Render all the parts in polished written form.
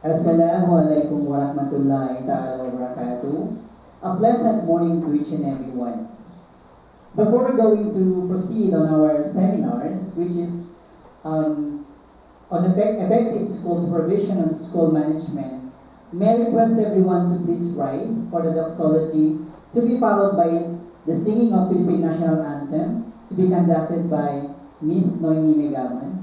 Assalamualaikum warahmatullahi ta'ala wabarakatuh. A pleasant morning to each and everyone. Before we're going to proceed on our seminars, which is on effective school supervision and school management, may I request everyone to please rise for the doxology to be followed by the singing of Philippine National Anthem to be conducted by Miss Noemi Megaman.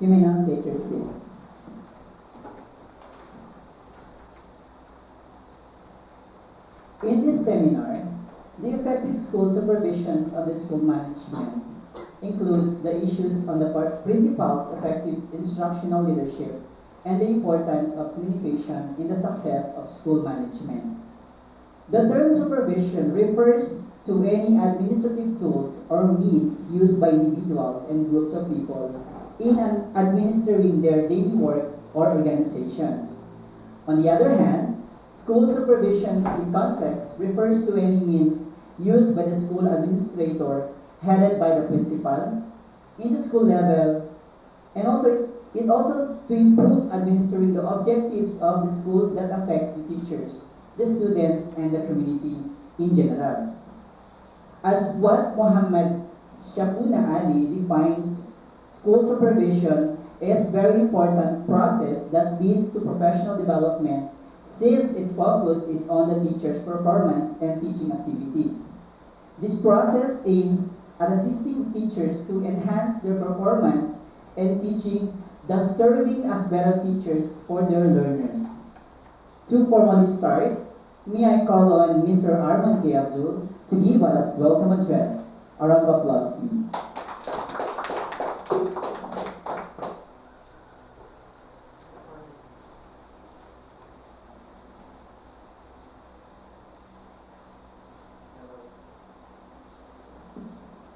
You may now take your seat. In this seminar, the effective school supervisions of the school management includes the issues on the principal's effective instructional leadership and the importance of communication in the success of school management. The term supervision refers to any administrative tools or means used by individuals and groups of people in administering their daily work or organizations. On the other hand, school supervisions in context refers to any means used by the school administrator headed by the principal in the school level, and it also to improve administering the objectives of the school that affects the teachers, the students, and the community in general. As what Muhammad Shapuna Ali defines, school supervision is a very important process that leads to professional development since its focus is on the teacher's performance and teaching activities. This process aims at assisting teachers to enhance their performance and teaching, thus serving as better teachers for their learners. To formally start, may I call on Mr. Arman K. Abdul to give us welcome address. A round of applause, please.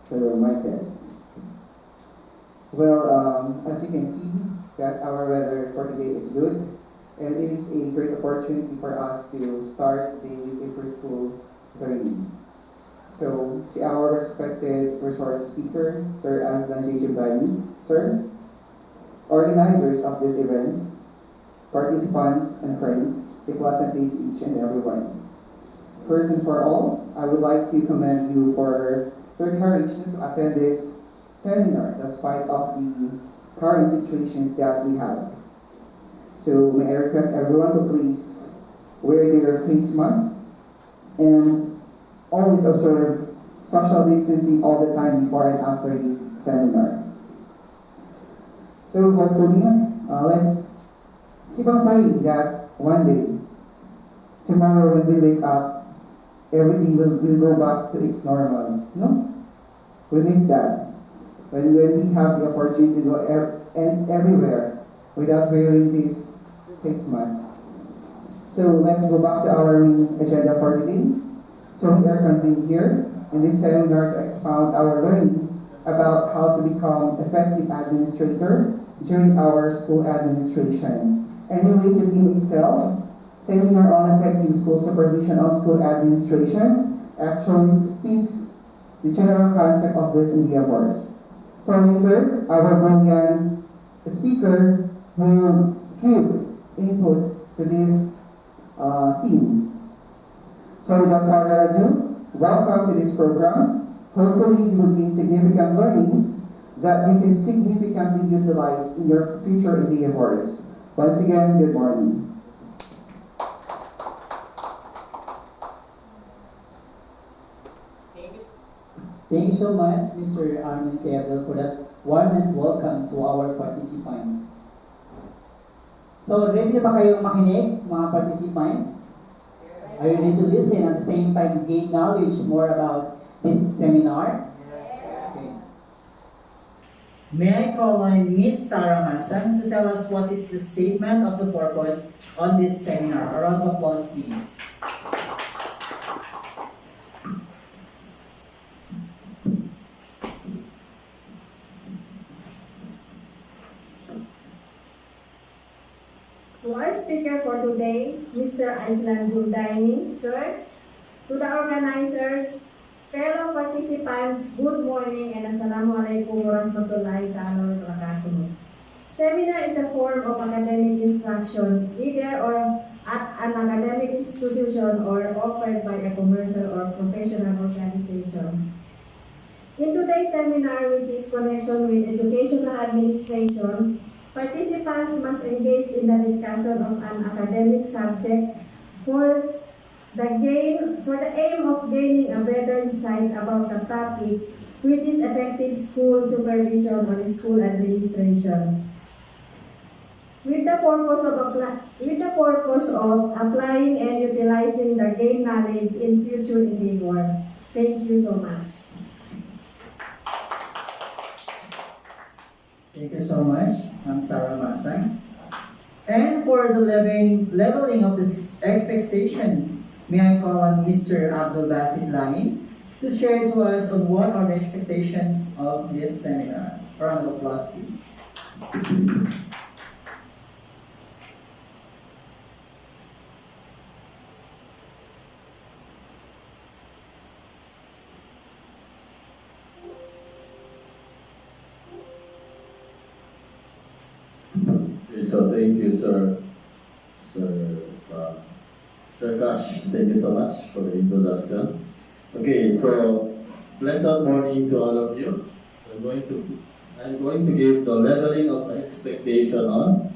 Hello, mic test. Well, as you can see, that our weather for today is good, and it is a great opportunity for us to start the day with a fruitful learning. So, to our respected resource speaker, Sir Aslan J. Jubani, Sir, organizers of this event, participants and friends, a pleasant day to each and everyone. First and for all, I would like to commend you for your courage to attend this seminar despite of the current situations that we have. So may I request everyone to please wear their face mask and always observe social distancing all the time before and after this seminar. So hopefully, let's keep on praying that one day, tomorrow when we wake up, everything will go back to its normal. No? We miss that. When we have the opportunity to go everywhere without wearing this face mask. So let's go back to our main agenda for today. So we are convened here in this seminar to expound our learning about how to become effective administrator during our school administration. Anyway, the theme itself, Seminar on Effective School Supervision on School Administration, actually speaks the general concept of this endeavors. So later, our brilliant speaker will give inputs to this theme. So without further ado, welcome to this program. Hopefully you will gain significant learnings that you can significantly utilize in your future endeavors. Once again, good morning. Thank you so much, Mr. Armin Kevel, for that warmest welcome to our participants. So, ready na ba kayong makinig, mga participants? Are you ready to listen at the same time gain knowledge more about this seminar? Okay. May I call on Ms. Sarah Masan to tell us what is the statement of the purpose on this seminar? A round of applause, please. To our speaker for today, Mr. Aislan Juldaini, sir. To the organizers, fellow participants, good morning and Assalamualaikum warahmatullahi ta'ala wabarakatuh. Seminar is a form of academic instruction, either or at an academic institution or offered by a commercial or professional organization. In today's seminar, which is connection with educational administration, participants must engage in the discussion of an academic subject for the aim of gaining a better insight about the topic, which is effective school supervision or school administration. with the purpose of applying and utilizing the gained knowledge in future endeavor. Thank you so much. Thank you so much, Sarah Masang. And for the leveling of this expectation, may I call on Mr. Abdul Basit Lain to share to us on what are the expectations of this seminar. A round of applause, please. Okay, so thank you, Sir Kash. Thank you so much for the introduction. Okay, so pleasant morning to all of you. I'm going to give the leveling of expectation on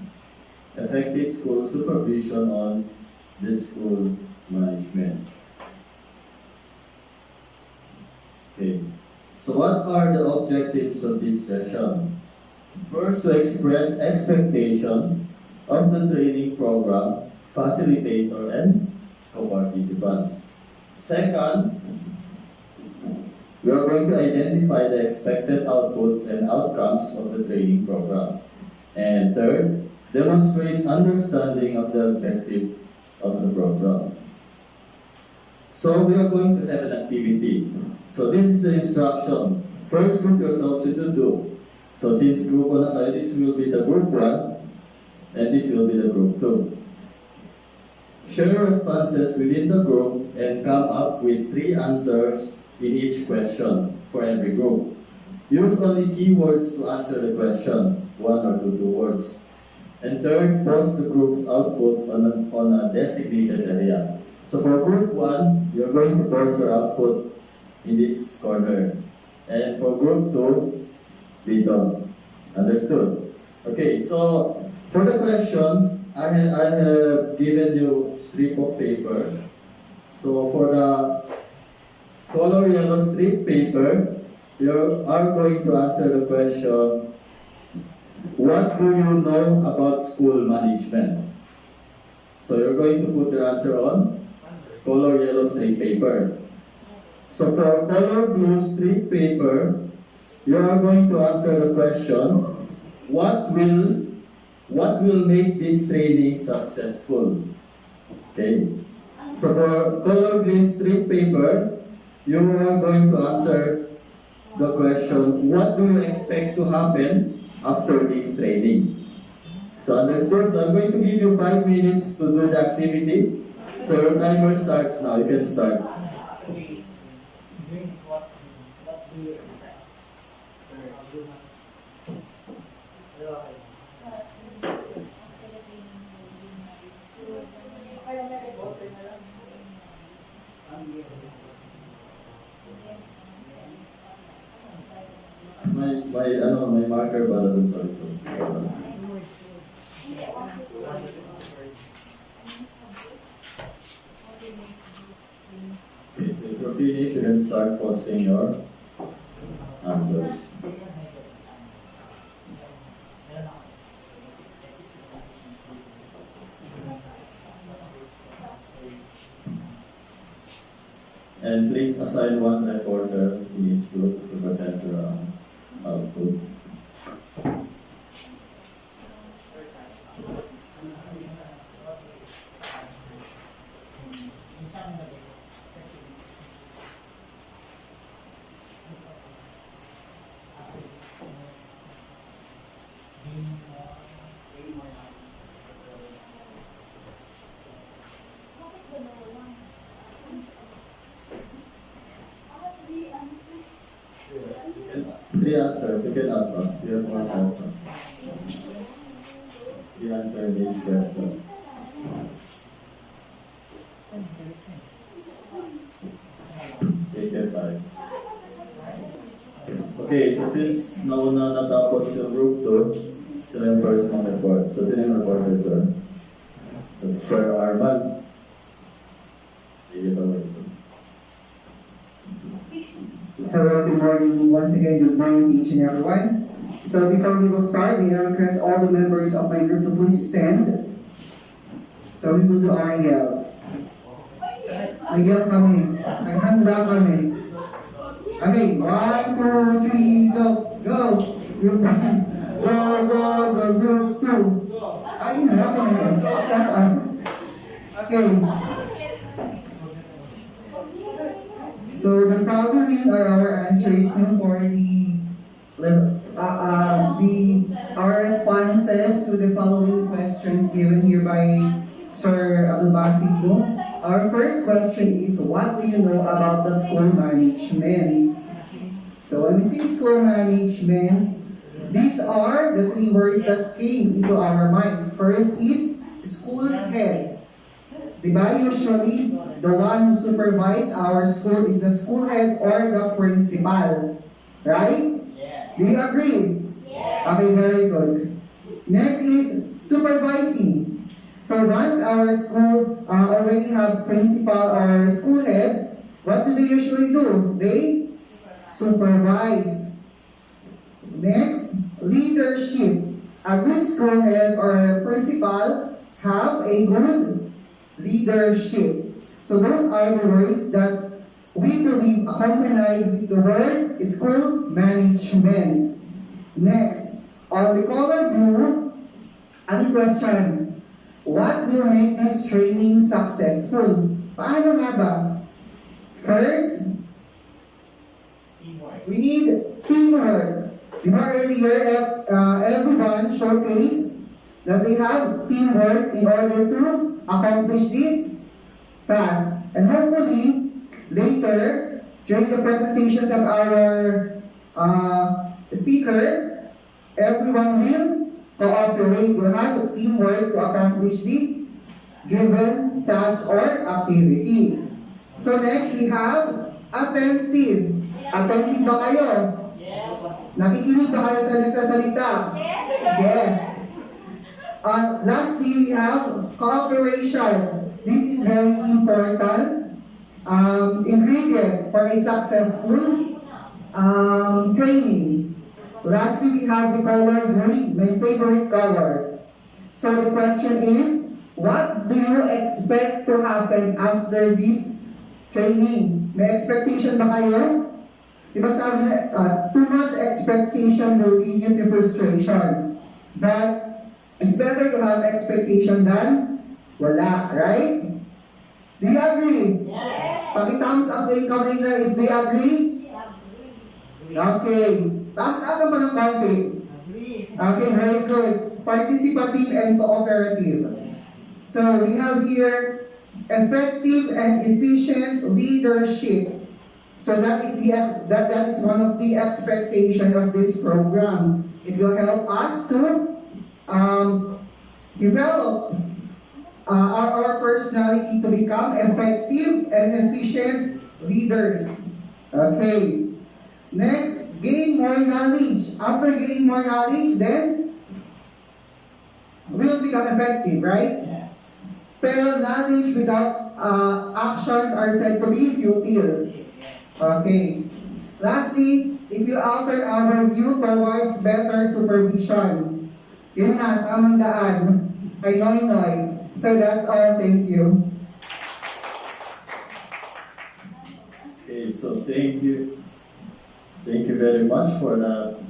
effective school supervision on this school management. Okay, so what are the objectives of this session? First, to express expectation of the training program, facilitator, and co-participants. Second, we are going to identify the expected outputs and outcomes of the training program. And third, demonstrate understanding of the objective of the program. So we are going to have an activity. So this is the instruction. First, group yourselves into two. So since group 1, this will be the group 1, and this will be the group 2. Share responses within the group and come up with 3 answers in each question for every group. Use only keywords to answer the questions, 1 or 2 words. And third, post the group's output on a designated area. So for group 1, you're going to post your output in this corner. And for group 2, dito. Understood? Okay, so for the questions, I have given you strip of paper. So for the color yellow strip paper, you are going to answer the question, what do you know about school management? So you're going to put the answer on color yellow strip paper. So for color blue strip paper, you are going to answer the question, what will make this training successful? Okay. So for color green strip paper, you are going to answer the question, what do you expect to happen after this training? So understood? So I'm going to give you 5 minutes to do the activity. So your timer starts now. You can start. My marker ba doon sa ito? Okay, so if you're finished, you can start posting your answers. And please assign 1 reporter in each group to present your output. Three answers, you can add one. You have one answer. The answer in each question. Take your time. Okay, so since nauna natapos yung group 2, sila yung first mong report. So sino yung reporter, sir? So Sir Arman. Take it away, sir. Hello, good morning. Once again, good morning to each and everyone. So before we will start, may I request all the members of my group to please stand. So we will do our yell. Yell kami. May handa kami. Okay, 1, 2, 3, go! Go! Group 1. Go, go, go, group 2. Ay, natin na. That's all. Okay. So the following are our answers for our responses to the following questions given here by Sir Abdulbasit. Our first question is, what do you know about the school management? So when we say school management, these are the three words that came into our mind. First is school head. Diba? Usually, the one who supervises our school is the school head or the principal. Right? Yes. Do you agree? Yes. Okay, very good. Next is supervising. So once our school already have principal or school head, what do they usually do? They supervise. Next, leadership. A good school head or principal have a good leadership. So those are the words that we believe accompanied with the word school management. Next, on the color blue, any question? What will make this training successful? Paano nga ba? First, we need teamwork. Diba earlier, everyone showcased that they have teamwork in order to accomplish this task. And hopefully, later, during the presentations of our speaker, everyone will cooperate, will have teamwork to accomplish the given task or activity. So next, we have attentive. Attentive ba kayo? Yes. Nakikinig ba kayo sa nagsasalita? Yes. Yes. Lastly, we have cooperation. This is very important ingredient for a successful training. Lastly, we have the color green, my favorite color. So the question is, what do you expect to happen after this training? May expectation ba kayo? Diba sabi na, too much expectation will lead you to frustration. But it's better to have expectation than wala, right? Do you agree? Yes. Paki-thumbs up yung kamay na if they agree? Okay. Taas-taas pa ng konti. Okay, very good. Participative and cooperative. So we have here effective and efficient leadership. So that is one of the expectation of this program. It will help us to develop our personality to become effective and efficient leaders. Okay. Next, gain more knowledge. After gaining more knowledge, then we will become effective, right? Yes. Pero knowledge without actions are said to be futile. Okay. Lastly, it will alter our view towards better supervision. Yun na, tamang daan. Kay Noy. So that's all. Thank you. Okay, so thank you. Thank you very much for that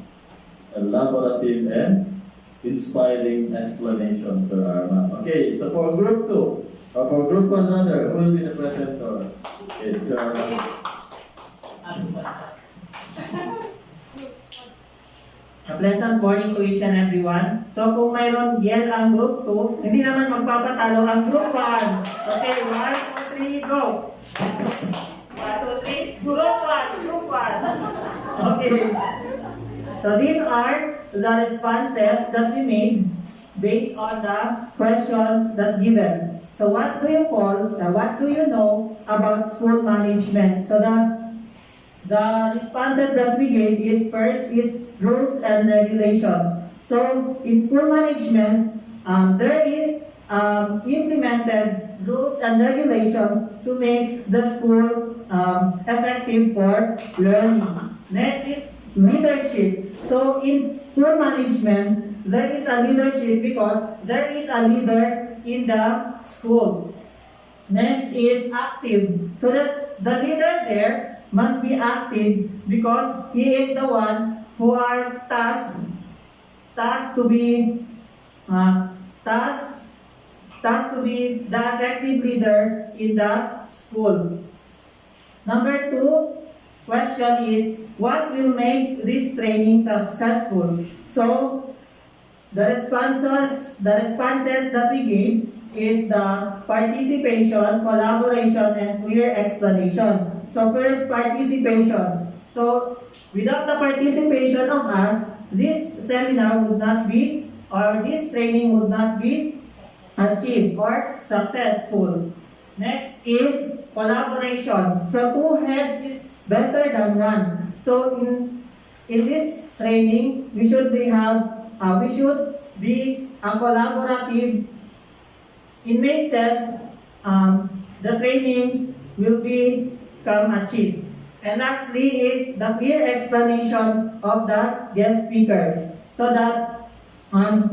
elaborative and inspiring explanation, Sir Arma. Okay, so for group 2, or for group 1 rather, who will be the presenter? Okay, Sir Arma. A pleasant morning to each and everyone. So kung mayroon yell ang group 2, hindi naman magpapatalo ang group 1. Okay, 1, 2, 3, go! 1, 2, 3, group 1, group 1. Okay. So these are the responses that we made based on the questions that given. So what do you know about school management? So the responses that we gave is first is rules and regulations. So in school management, there is implemented rules and regulations to make the school effective for learning. Next is leadership. So in school management, there is a leadership because there is a leader in the school. Next is active. So the leader there must be active because he is the one who are tasked to be tasked to be the effective leader in the school. Number 2 question is, what will make this training successful? So the responses that we gave is the participation, collaboration, and clear explanation. So first, participation. So without the participation of us, this seminar would not be, or this training would not be achieved or successful. Next is collaboration. So 2 heads is better than 1. So in this training, we should be a collaborative. It makes sense. The training will become achieved. And lastly is the clear explanation of the guest speaker, so that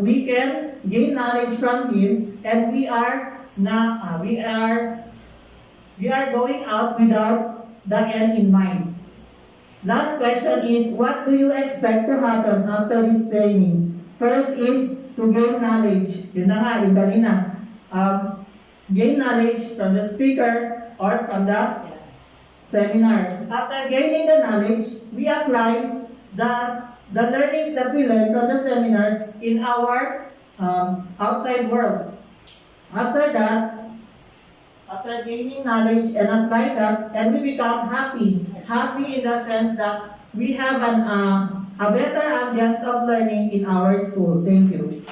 we can gain knowledge from him, and we are going out without the end in mind. Last question is, what do you expect to happen after this training? First is to gain knowledge. Yun na nga, yung kanina. Gain knowledge from the speaker or from the seminar. After gaining the knowledge, we apply the learnings that we learned from the seminar in our outside world. After that, after gaining knowledge and apply that, and we become happy. Happy in the sense that we have a better ambience of learning in our school. Thank you.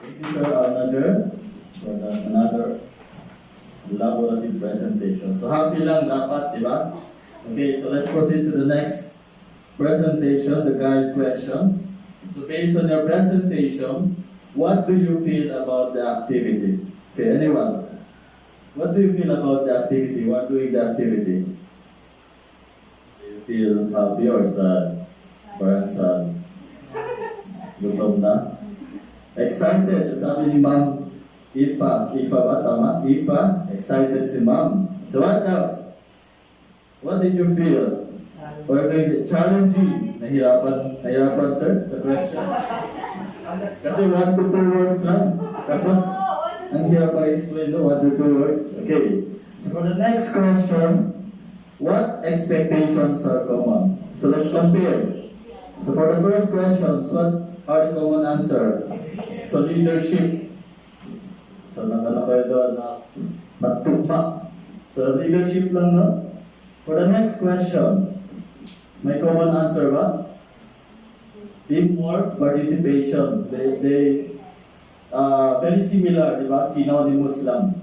Thank you, Sir Arnager, for another elaborative presentation. So happy lang dapat, di ba? Okay, so let's proceed to the next presentation, the guide questions. So based on your presentation, what do you feel about the activity? Okay, anyone? What do you feel about the activity? While doing the activity? Do you feel happy or sad? Parang sad. Gutom na? Excited. Sabi ni Ma'am Ifa. Ifa ba? Tama? Ifa. Excited si Ma'am. So what else? What did you feel? Or doing it challenging? Nahirapan sir? The question? Kasi 1 to 2 words lang. Tapos, ang hirap pa-explain, no? 1 to 2 words. Okay. So for the next question, what expectations are common? So let's compare. So for the first questions, what are the common answer? So leadership. So nakalakay doon na magtugma. So leadership lang, no? For the next question, may common answer ba? Teamwork, participation. They very similar, di ba? Synonymous lang.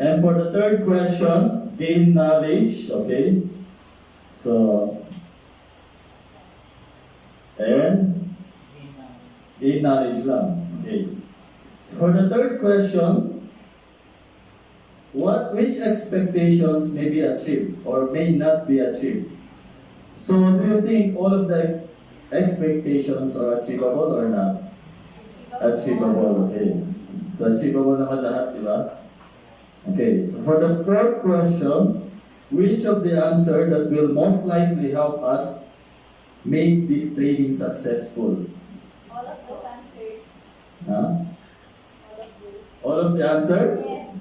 And for the third question, gain knowledge, okay? So, and gain knowledge lang, okay? So for the third question, which expectations may be achieved or may not be achieved? So, do you think all of the expectations are achievable or not? Achievable, okay. So, achievable naman lahat, di ba? Okay, so for the fourth question, which of the answer that will most likely help us make this training successful? All of those answers. Huh? All of those. All of the answer? Yes.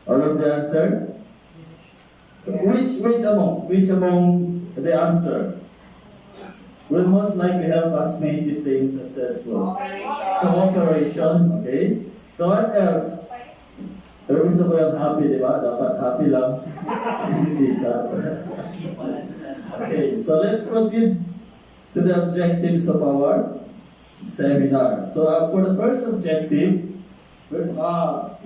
All of the answer? Which among the answer will most likely help us make this training successful? Cooperation, okay? So what else? Pero gusto ko yung happy, di ba? Dapat happy lang. Hindi sad. Okay, so let's proceed to the objectives of our seminar. So for the first objective, we are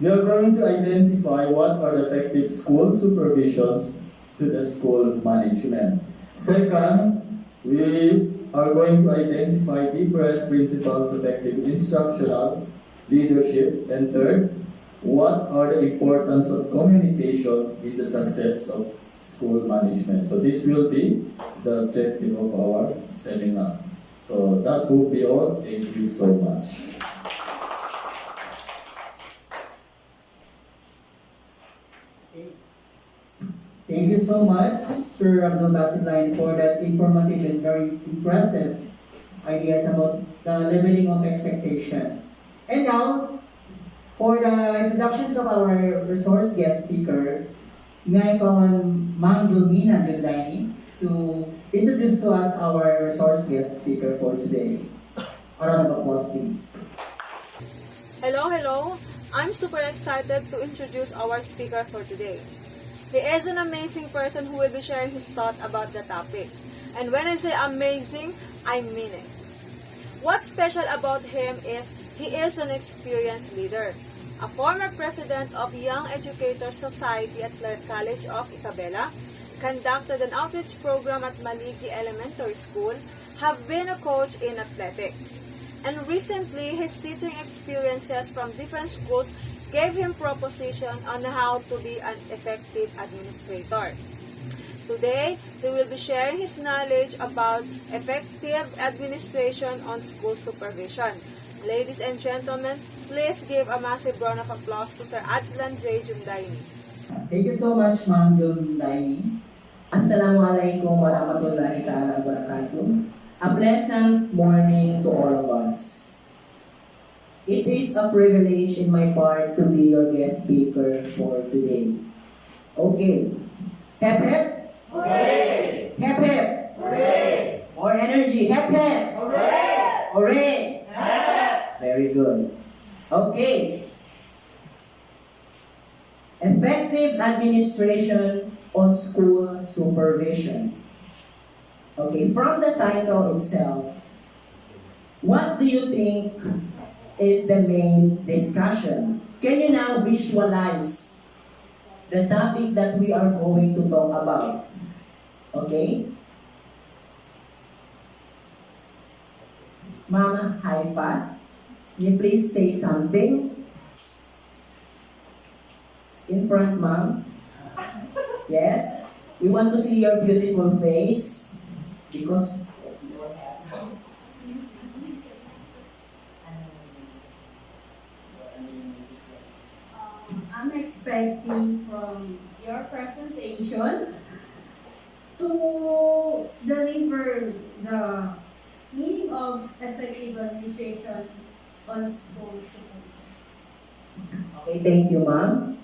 going to identify what are the effective school supervisions to the school management. Second, we are going to identify different principles of effective instructional leadership. And third, what are the importance of communication in the success of school management. So this will be the objective of our seminar. So that will be all. Thank you so much. Thank you so much, Sir Abdul Basit Lain, for that informative and very impressive ideas about the leveling of expectations. And now, for the introductions of our resource guest speaker, may I call on Ma'am Julmina Juldaini to introduce to us our resource guest speaker for today. A round of applause, please. Hello. I'm super excited to introduce our speaker for today. He is an amazing person who will be sharing his thought about the topic. And when I say amazing, I mean it. What's special about him is he is an experienced leader. A former president of Young Educators Society at Clare College of Isabela, conducted an outreach program at Maligi Elementary School, have been a coach in athletics. And recently, his teaching experiences from different schools gave him proposition on how to be an effective administrator. Today, he will be sharing his knowledge about effective administration on school supervision. Ladies and gentlemen, please give a massive round of applause to Sir Adslan J. Jundaini. Thank you so much, Ma'am Juldaini. Assalamualaikum warahmatullahi ta'ala wabarakatuh. A pleasant morning to all of us. It is a privilege in my part to be your guest speaker for today. Okay. Hep hep. Hooray! Hep hep. Hooray! More energy. Hep hep. Hooray! Hooray! Hep. Very good. Okay. Effective administration on school supervision. Okay, from the title itself, what do you think is the main discussion? Can you now visualize the topic that we are going to talk about? Okay? Mama Haifa, can you please say something? In front, Mom. Yes? We want to see your beautiful face because I'm expecting from your presentation to deliver the meaning of effective administration on school supervision. okay, thank you, Ma'am.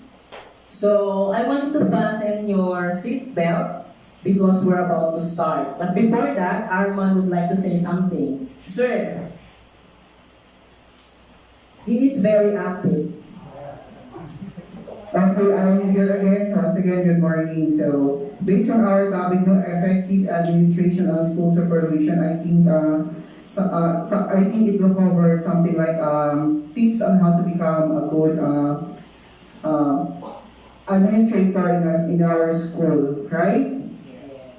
So, I want you to fasten your seat belt because we're about to start. But before that, Arman would like to say something. Sir, he is very active. Okay, I'm here again. Once again, good morning. So, based on our topic, no effective administration on school supervision, I think I think it will cover something like tips on how to become a good administrator in our school, right?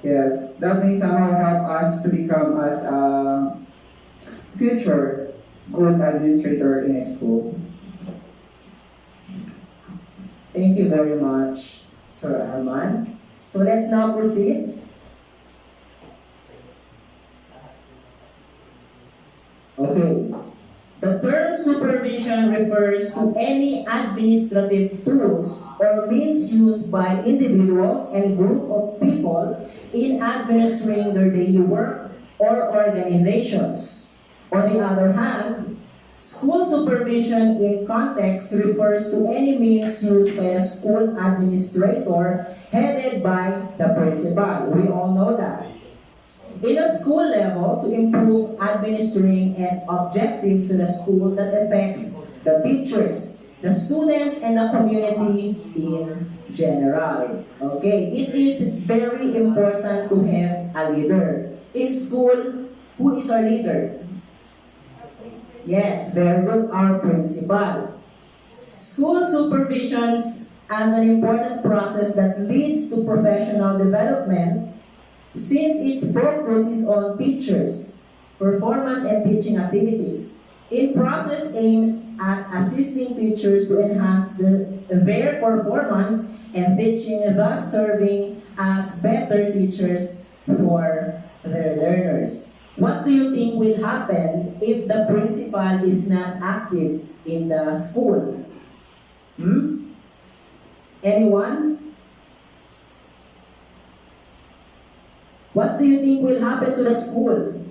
Yes, that may somehow help us to become as a future good administrator in a school. Thank you very much, Sir Arman. So let's now proceed. Okay. The term supervision refers to any administrative tools or means used by individuals and group of people in administering their daily work or organizations. On the other hand, school supervision in context refers to any means used by a school administrator headed by the principal. We all know that. In a school level, to improve administering and objectives to the school that affects the teachers, the students, and the community in general. Okay, it is very important to have a leader. In school, who is our leader? Yes, very good, our principal. School supervisions as an important process that leads to professional development since its focus is on teachers, performance and teaching activities. In process aims at assisting teachers to enhance their performance and teaching, thus serving as better teachers for their learners. What do you think will happen if the principal is not active in the school? Anyone? What do you think will happen to the school?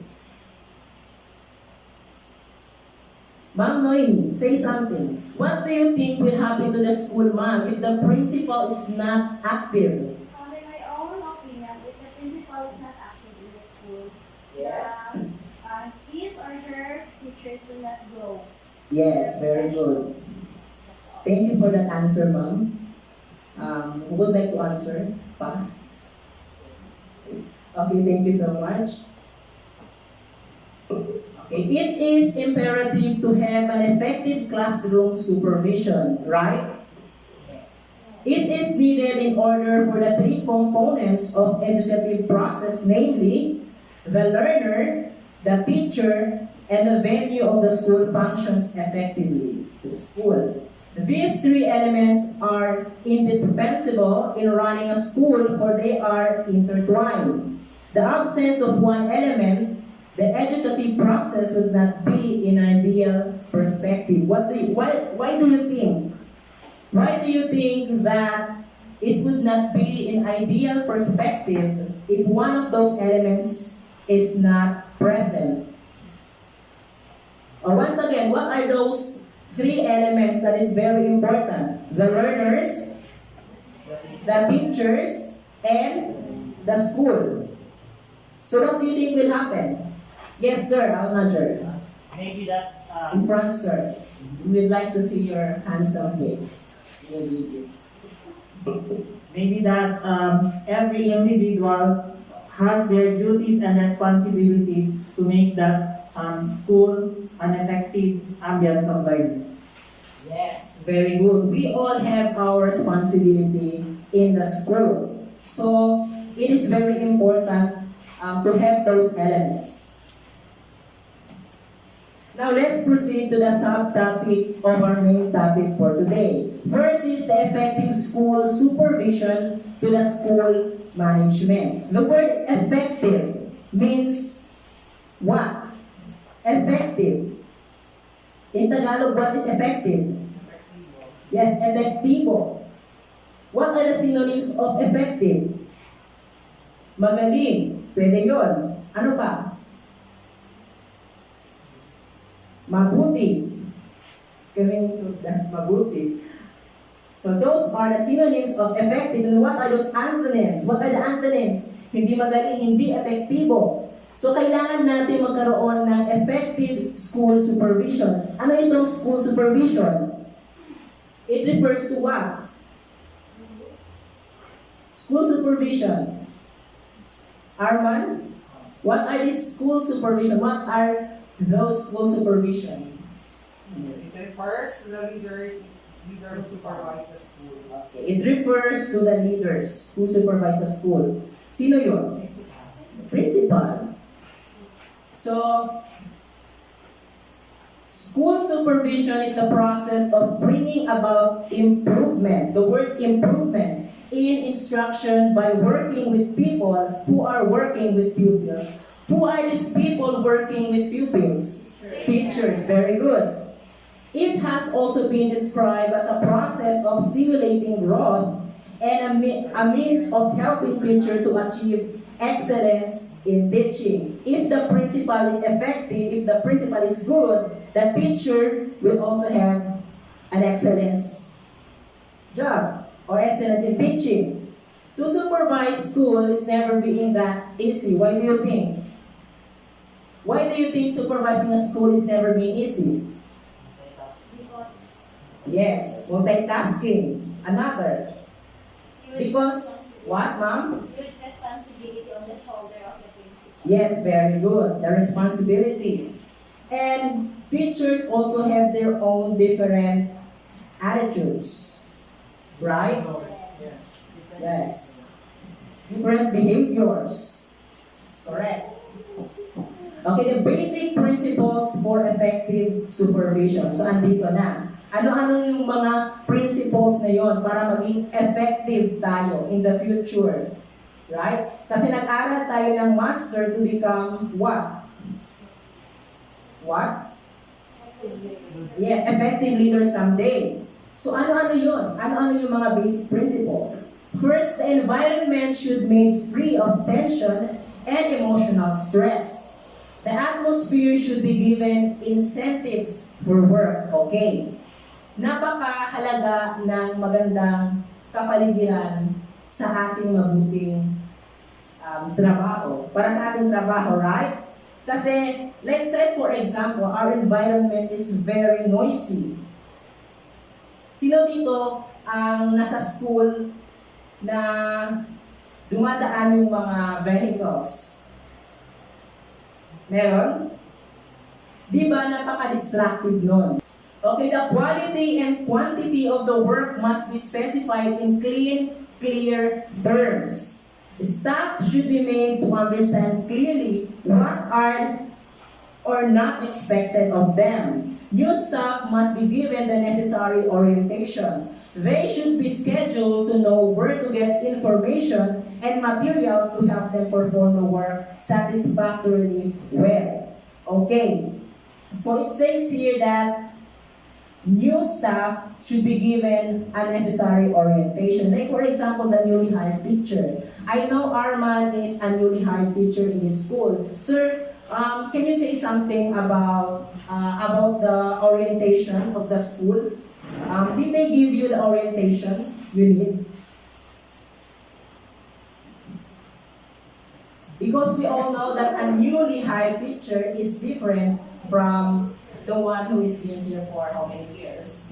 Ma'am Noemi, say something. What do you think will happen to the school, ma'am, if the principal is not active? In my own opinion, if the principal is not active in the school, Yes. his or her teachers will not grow. Yes, very good. Thank you for that answer, ma'am. Who would like to answer? Pa? Okay, thank you so much. Okay, it is imperative to have an effective classroom supervision, right? It is needed in order for the three components of educative process, namely, the learner, the teacher, and the venue of the school functions effectively to the school. These three elements are indispensable in running a school, for they are intertwined. The absence of one element, the educative process would not be in an ideal perspective. Why do you think? Why do you think that it would not be in ideal perspective if one of those elements is not present? Once again, what are those three elements that is very important? The learners, the teachers, and the school. So what do you think will happen? Yes, sir, Alnager. Maybe that In front, sir. We'd like to see your handsome face in the video. maybe that every individual has their duties and responsibilities to make that school an effective ambience of learning. Yes, very good. We all have our responsibility in the school. So it is very important to have those elements. Now let's proceed to the subtopic of our main topic for today. First is the effective school supervision to the school management. The word effective means what? Effective. In Tagalog, what is effective? Yes, efektibo. What are the synonyms of effective? Magaling. Pwede yun. Ano pa? Mabuti. Mabuti. So those are the synonyms of effective. And what are those antonyms? What are the antonyms? Hindi magaling, hindi epektibo. So kailangan natin magkaroon ng effective school supervision. Ano itong school supervision? It refers to what? School supervision. Arman, what are these school supervision? What are those school supervision? It refers to the leader who supervise the school. Okay. It refers to the leaders who supervise the school. Sino yun? Principal. So, school supervision is the process of bringing about improvement. The word improvement in instruction by working with people who are working with pupils. Who are these people working with pupils? Teachers. Very good. It has also been described as a process of stimulating growth and a means of helping teacher to achieve excellence in teaching. If the principal is effective, if the principal is good, the teacher will also have an excellence job or excellence in teaching. To supervise school is never being that easy. Why do you think? Why do you think supervising a school is never being easy? Yes, multitasking. Another. Because, what, ma'am? Huge responsibility on the shoulder of the principal. Yes, very good. The responsibility. And teachers also have their own different attitudes. Right? Yes. Different behaviors. That's correct. Okay, the basic principles for effective supervision. So, andito na. Ano-ano yung mga principles na yon para maging effective tayo in the future? Right? Kasi nag-aral tayo ng master to become what? What? Yes, effective leader someday. So ano-ano yun? Ano-ano yung mga basic principles? First, the environment should be made free of tension and emotional stress. The atmosphere should be given incentives for work. Okay. Napakahalaga ng magandang kapaligiran sa ating mabuting trabaho. Para sa ating trabaho, right? Kasi, let's say for example, our environment is very noisy. Sino dito ang nasa school na dumadaan yung mga vehicles? Meron? Di ba napaka-distractive nun? Okay, the quality and quantity of the work must be specified in clear terms. Staff should be made to understand clearly what are or not expected of them. New staff must be given the necessary orientation. They should be scheduled to know where to get information and materials to help them perform the work satisfactorily well. Okay, so it says here that new staff should be given a necessary orientation. Like for example, the newly hired teacher. I know Arman is a newly hired teacher in this school. Sir, can you say something about the orientation of the school? Did they give you the orientation you need? Because we all know that a newly hired teacher is different from the one who is been here for how many years?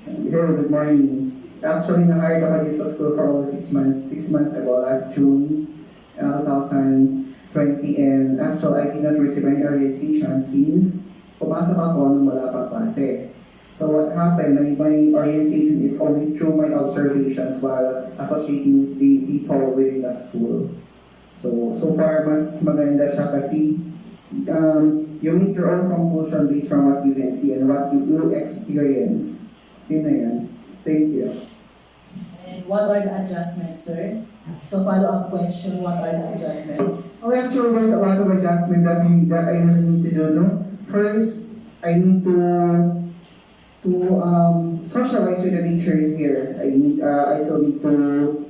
Hello, good morning. Actually, na-hired ako dito sa school for almost 6 months. 6 months ago, last June 2020. And actually, I did not receive any orientation since pumasok ako nung wala pang klase. So what happened, my orientation is only through my observations while associating with the people within the school. So far, mas maganda siya kasi you make your own conclusion based from what you can see and what you will experience. Yun na yan. Thank you. And what are the adjustments, sir? So follow-up question, what are the adjustments? Well, actually, there's a lot of adjustment that I really need to do. No? First, I need to socialize with the teachers here. I still need to,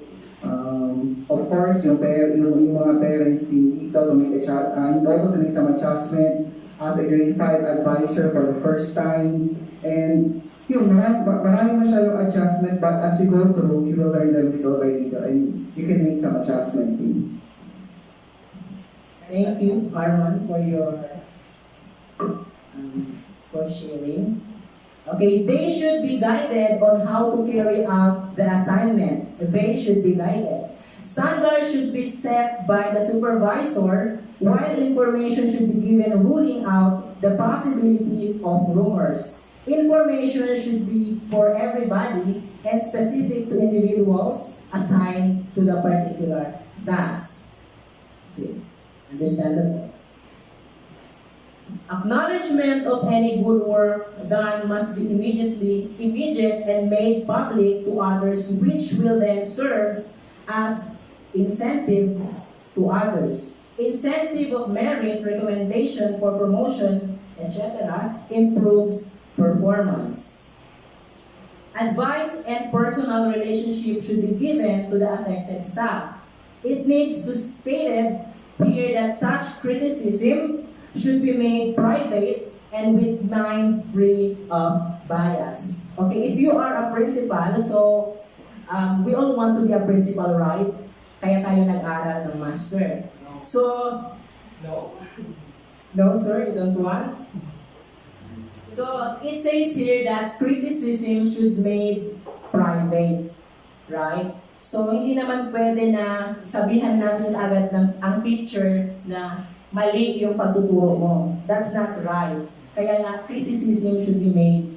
of course, yung mga parents din dito to make and also to make some adjustment as a grade 5 advisor for the first time. And yun, marami na siya yung adjustment, but as you go through, you will learn them little by little and you can make some adjustment din. Thank you, Arman, for your for sharing. Okay, they should be guided on how to carry out the assignment. They should be guided. Standards should be set by the supervisor, while information should be given ruling out the possibility of rumors. Information should be for everybody and specific to individuals assigned to the particular task. See, understandable? Acknowledgement of any good work done must be immediate and made public to others, which will then serve as incentives to others. Incentive of merit, recommendation for promotion, etc. improves performance. Advice and personal relationship should be given to the affected staff. It needs to be stated here that such criticism should be made private and with mind free of bias. Okay, if you are a principal, so we all want to be a principal, right? Kaya tayo nag-aral ng master. So, no? No, sir, you don't want? So, it says here that criticism should be made private, right? So, hindi naman pwede na sabihan natin agad ng ang teacher na mali yung pagtuturo mo. That's not right. Kaya nga, criticism should be made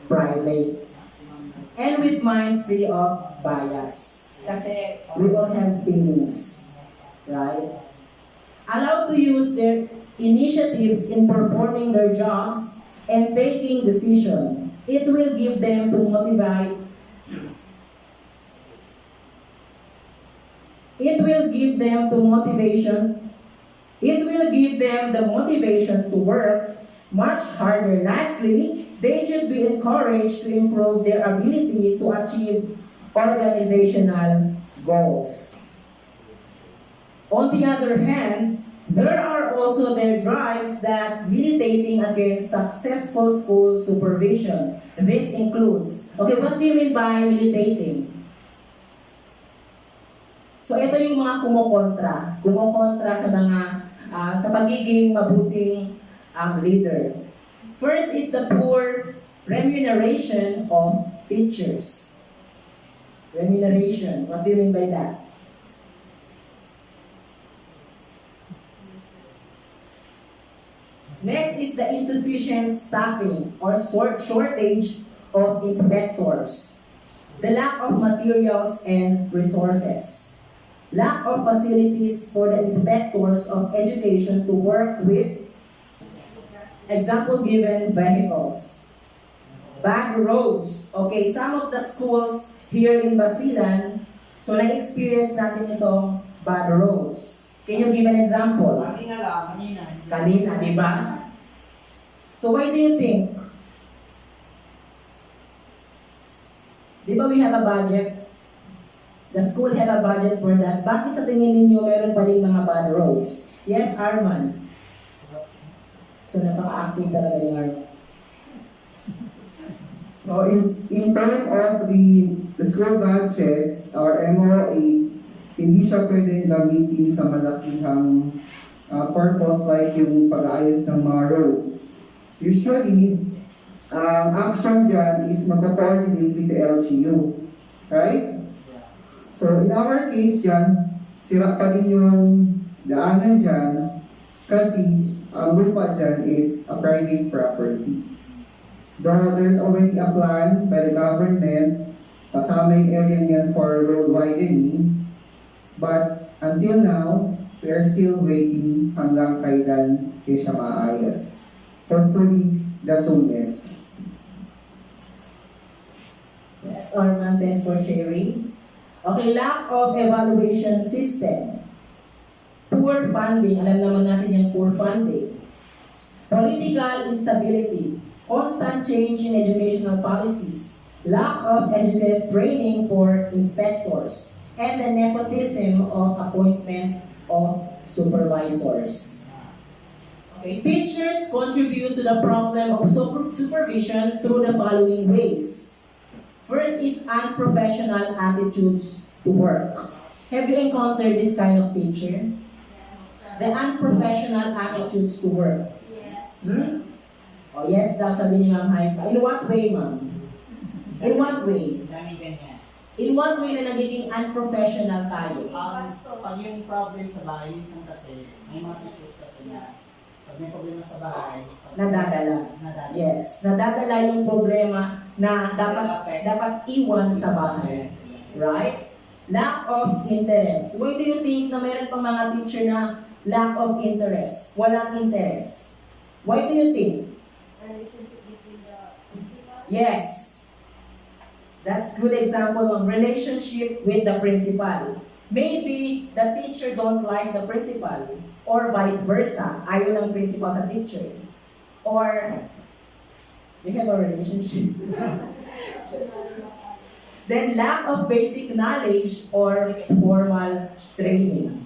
private. And with mind free of bias. Kasi we all have feelings, right? Allowed to use their initiatives in performing their jobs and taking decision. It will give them to motivate. It will give them the motivation to work much harder. Lastly, they should be encouraged to improve their ability to achieve organizational goals. On the other hand, there are also their drives that militating against successful school supervision. This includes, okay, what do you mean by militating? So ito yung mga kumukontra sa mga sa pagiging mabuting leader. First is the poor remuneration of teachers. Remuneration, what do you mean by that? Next is the insufficient staffing or shortage of inspectors. The lack of materials and resources. Lack of facilities for the inspectors of education to work with, example given, vehicles. Bad roads. Okay, some of the schools here in Basilan, so na-experience natin itong bad roads. Can you give an example? Kanina, di ba? So why do you think? Di ba we have a budget? The school have a budget for that. Bakit sa tingin ninyo meron pa rin mga bad roads? Yes, Arman. So napaka-active talaga ni Arman. So in terms of the school budgets or MOA, hindi siya pwedeng gamitin sa malakihang purpose like yung pag-aayos ng mga road. Usually, action dyan is mag-coordinate with the LGU. Right? So in our case dyan, sira pa din yung daanan dyan kasi ang lupa dyan is a private property. Though there's already a plan by the government, kasama yung area niyan for road widening, but until now, we are still waiting hanggang kailan siya maayos. Hopefully, the soonest. Yes, Arman, thanks for sharing. Okay, lack of evaluation system. Poor funding, alam naman natin yung poor funding. Political instability, constant change in educational policies, lack of educated training for inspectors, and the nepotism of appointment of supervisors. Okay, teachers contribute to the problem of supervision through the following ways. First is unprofessional attitudes to work. Have you encountered this kind of teacher? The unprofessional attitudes to work. Yes. Oh yes daw, sabi ni Ma'am Haifa. In what way, Ma'am? In what way? In what way na nagiging unprofessional tayo? Pag yung problem sa bahay, minsan kasi, may mga teachers kasi na, pag may problema sa bahay, Nadadala. Yes, nadadala yung problema na dapat iwan sa bahay. Right? Lack of interest. Why do you think na mayroon pang mga teacher na lack of interest? Walang interest. Why do you think? Relationship between the principal. Yes. That's good example of relationship with the principal. Maybe the teacher don't like the principal or vice versa. Ayaw ng principal sa teacher. Or they have a relationship. Then lack of basic knowledge or formal training.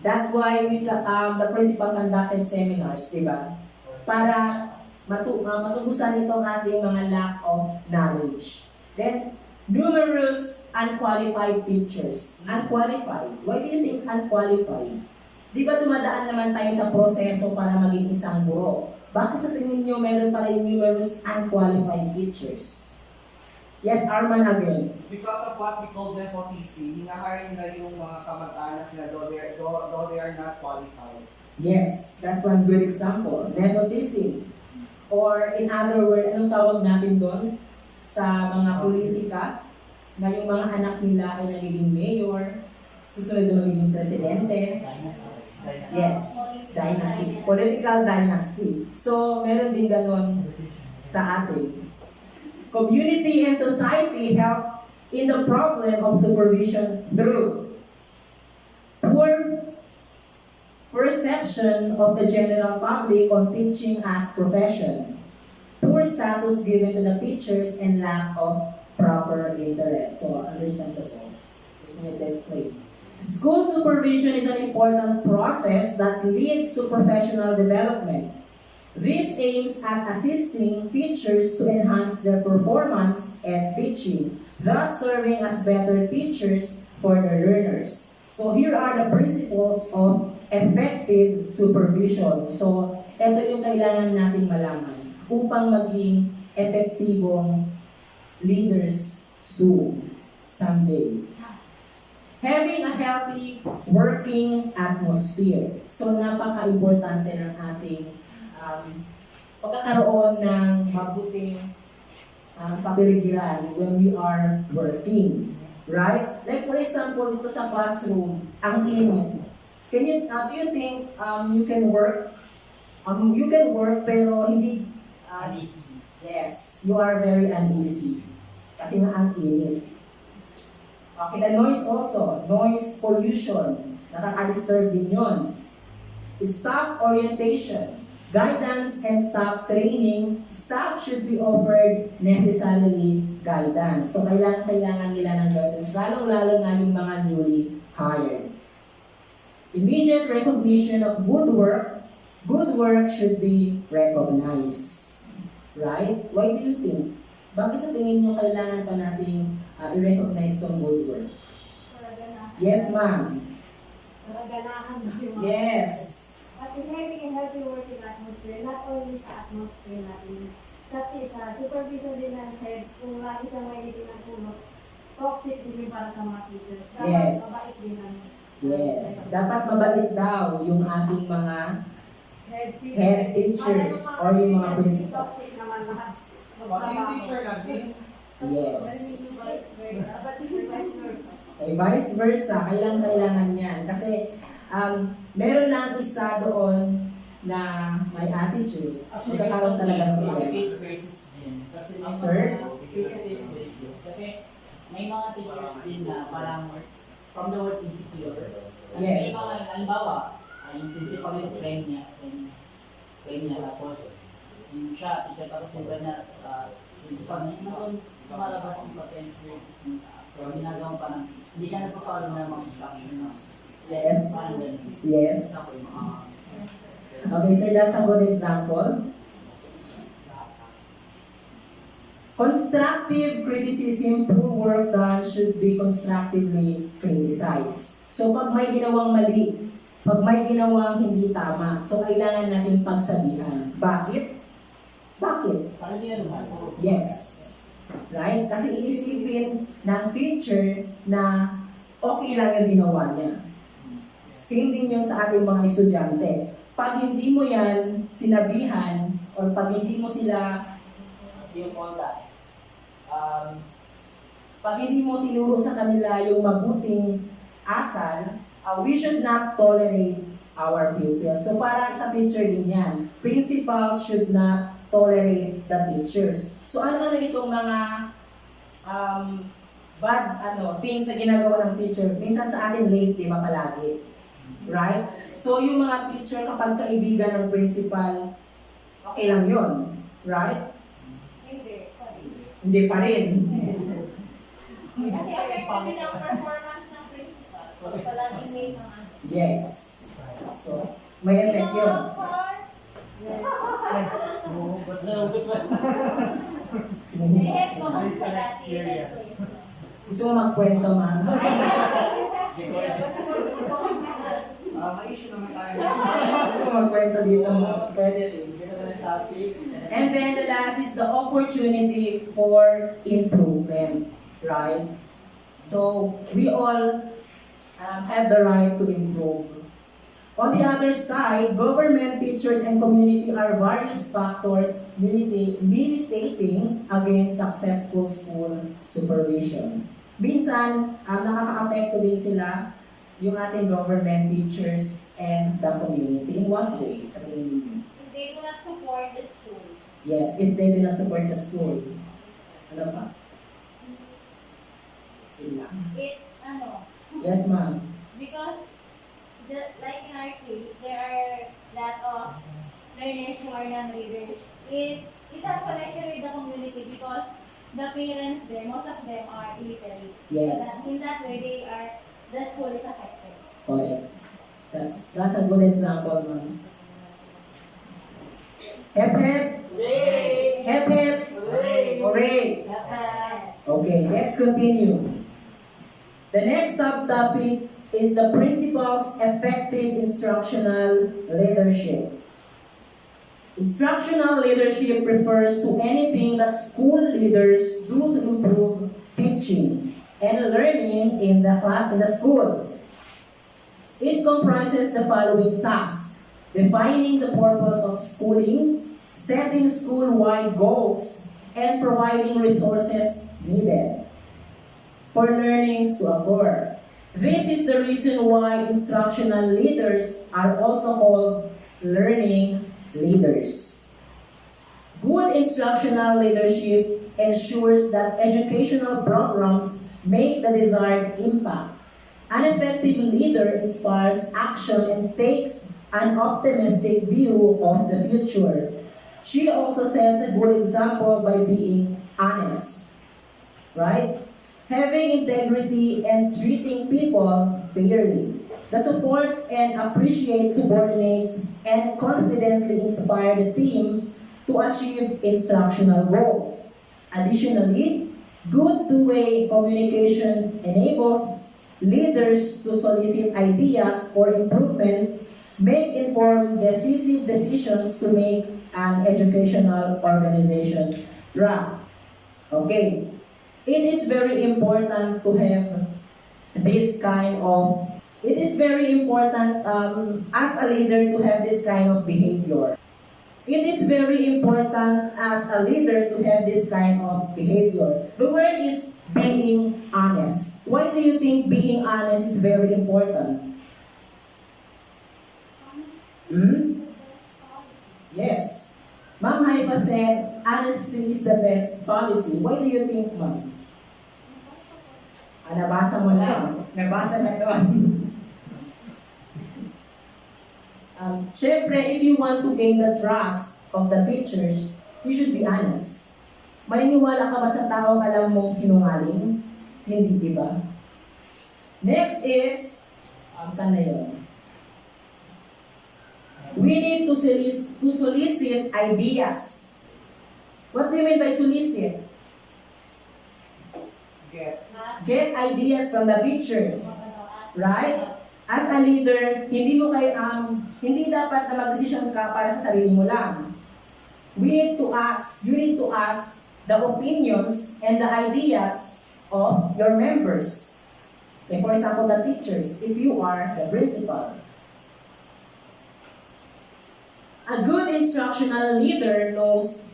That's why the principal conducted seminars, di ba? Para matubusan itong ating mga lack of knowledge. Then, numerous unqualified teachers. Unqualified. Why do you think unqualified? Di ba dumadaan naman tayo sa proseso para maging isang guro? Bakit sa tingin nyo meron pa rin numerous unqualified teachers? Yes, Arman again. because of what we call nepotism, hinahire nila yung mga kamag-anak na though they are not qualified. Yes, that's one good example. Nepotism. Or in other words, anong tawag natin doon? Sa mga politika, na yung mga anak nila ay nagiging mayor, susunod na magiging presidente. Yes, dynasty. Political dynasty. So, meron din ganon sa atin. Community and society help in the problem of supervision through perception of the general public on teaching as profession, poor status given to the teachers, and lack of proper interest. So, understandable. Just need to explain. School supervision is an important process that leads to professional development. This aims at assisting teachers to enhance their performance and teaching, thus serving as better teachers for their learners. So here are the principles of effective supervision. So ito yung kailangan nating malaman upang maging epektibong leaders soon, someday. Having a healthy working atmosphere. So napaka-importante ng ating pagkakaroon ng mabuting kapaligiran when we are working. Right? Like for example, dito sa classroom, ang init. Do you think you can work? You can work pero hindi uneasy. Yes, you are very uneasy. Kasi nga ang init. Okay, the noise also. Noise pollution. Nakaka-disturb din yun. Staff orientation. Guidance and staff training. Staff should be offered necessarily guidance. So, kailangan nila ng guidance. Lalong-lalo na yung mga newly hired. Immediate recognition of good work. Good work should be recognized. Right? Why do you think? Bakit sa tingin nyo kailangan pa nating i-recognize tong good work? Yes, ma'am. Yes. But in having a healthy working atmosphere, not only sa atmosphere natin, sa supervision din ng head, kung lagi siyang may ng puno, toxic din para sa mga teachers. Dapat Yes. mabait din ang Yes. Dapat mabait daw yung ating mga head teachers or yung mga principal. toxic naman lahat. Yung teacher natin. Yes. Dapat vice versa. Okay, vice versa, kailangan yan. Kasi meron lang isa doon na may attitude. Magkakaroon talaga ng problema. Case basis din. Kasi may Sir? case basis. Kasi may mga teachers din na parang from the word insecure. Kasi Yes. may mga, halimbawa, yung principal yung friend niya, tapos yung siya, teacher, tapos yung friend niya, principal niya, na doon lumalabas yung potential yung so, ginagawa parang, hindi ka nagpa-follow ng mga instruction na Yes. parang ganun. Yes. Okay, sir, that's a good example. Constructive criticism, poor work done should be constructively criticized. So pag may ginawang mali, pag may ginawang hindi tama, so kailangan natin pagsabihan. Bakit? Bakit? Parang hindi na lumal. Yes. Right? Kasi iisipin ng teacher na okay lang yung ginawa niya. Same din yan sa ating mga estudyante. Pag hindi mo yan sinabihan, or pag hindi mo sila Yung all that. pag hindi mo tinuro sa kanila yung mabuting asal, we should not tolerate our pupils. So parang sa teacher din yan. Principals should not tolerate the teachers. So ano-ano itong mga bad things na ginagawa ng teacher? Minsan sa atin late, di ba palagi? Right? So yung mga teacher kapag kaibigan ng principal, okay lang yun. Right? Hindi pa rin. Kasi affected din ang performance ng principal. So, palaging may mga Yes. So, may effect yun. Gusto mo magkwento, ma'am? May issue naman tayo. Gusto mo magkwento dito, ma'am? Pwede rin. And then the last is the opportunity for improvement, right? So, we all have the right to improve. On the other side, government, teachers, and community are various factors militating against successful school supervision. Minsan, nakaka-apekto din sila yung ating government, teachers, and the community. In what way? Sa tingin ninyo? They do not support the school. Yes, if they do not support the school. Ano pa? Yun lang. It, Yes, ma'am. because just like in our case, there are lot of learners who are non-readers. It has connection with the community because the parents there, most of them are illiterate. Yes. In that way, the school is affected. Correct. That's a good example, ma'am. Hep hep. Hooray! Hep hep. Hooray! Hooray. Okay, let's continue. The next subtopic is the principles effective instructional leadership. Instructional leadership refers to anything that school leaders do to improve teaching and learning in the school. It comprises the following tasks: defining the purpose of schooling, setting school-wide goals, and providing resources needed for learnings to occur. This is the reason why instructional leaders are also called learning leaders. Good instructional leadership ensures that educational programs make the desired impact. An effective leader inspires action and takes an optimistic view of the future. She also sets a good example by being honest, right? Having integrity and treating people fairly. That supports and appreciates subordinates and confidently inspire the team to achieve instructional goals. Additionally, good two-way communication enables leaders to solicit ideas for improvement, make informed, decisive decisions to make an educational organization thrive. Okay. It is very important to have this kind of, it is very important as a leader to have this kind of behavior. It is very important as a leader to have this kind of behavior. The word is being honest. Why do you think being honest is very important? Yes. Ma'am Haifa said, honesty is the best policy. Why do you think, ma'am? Nabasa mo lang. Nabasa na doon. Syempre, if you want to gain the trust of the teachers, you should be honest. Maniniwala ka ba sa taong alam mong sinungaling? Hindi, di ba? Next is, saan na yun? We need to solicit ideas. What do you mean by solicit? Get ideas from the teacher. Right? As a leader, hindi dapat na mag-decision ka para sa sarili mo lang. You need to ask the opinions and the ideas of your members. Like for example, the teachers, if you are the principal. A good instructional leader knows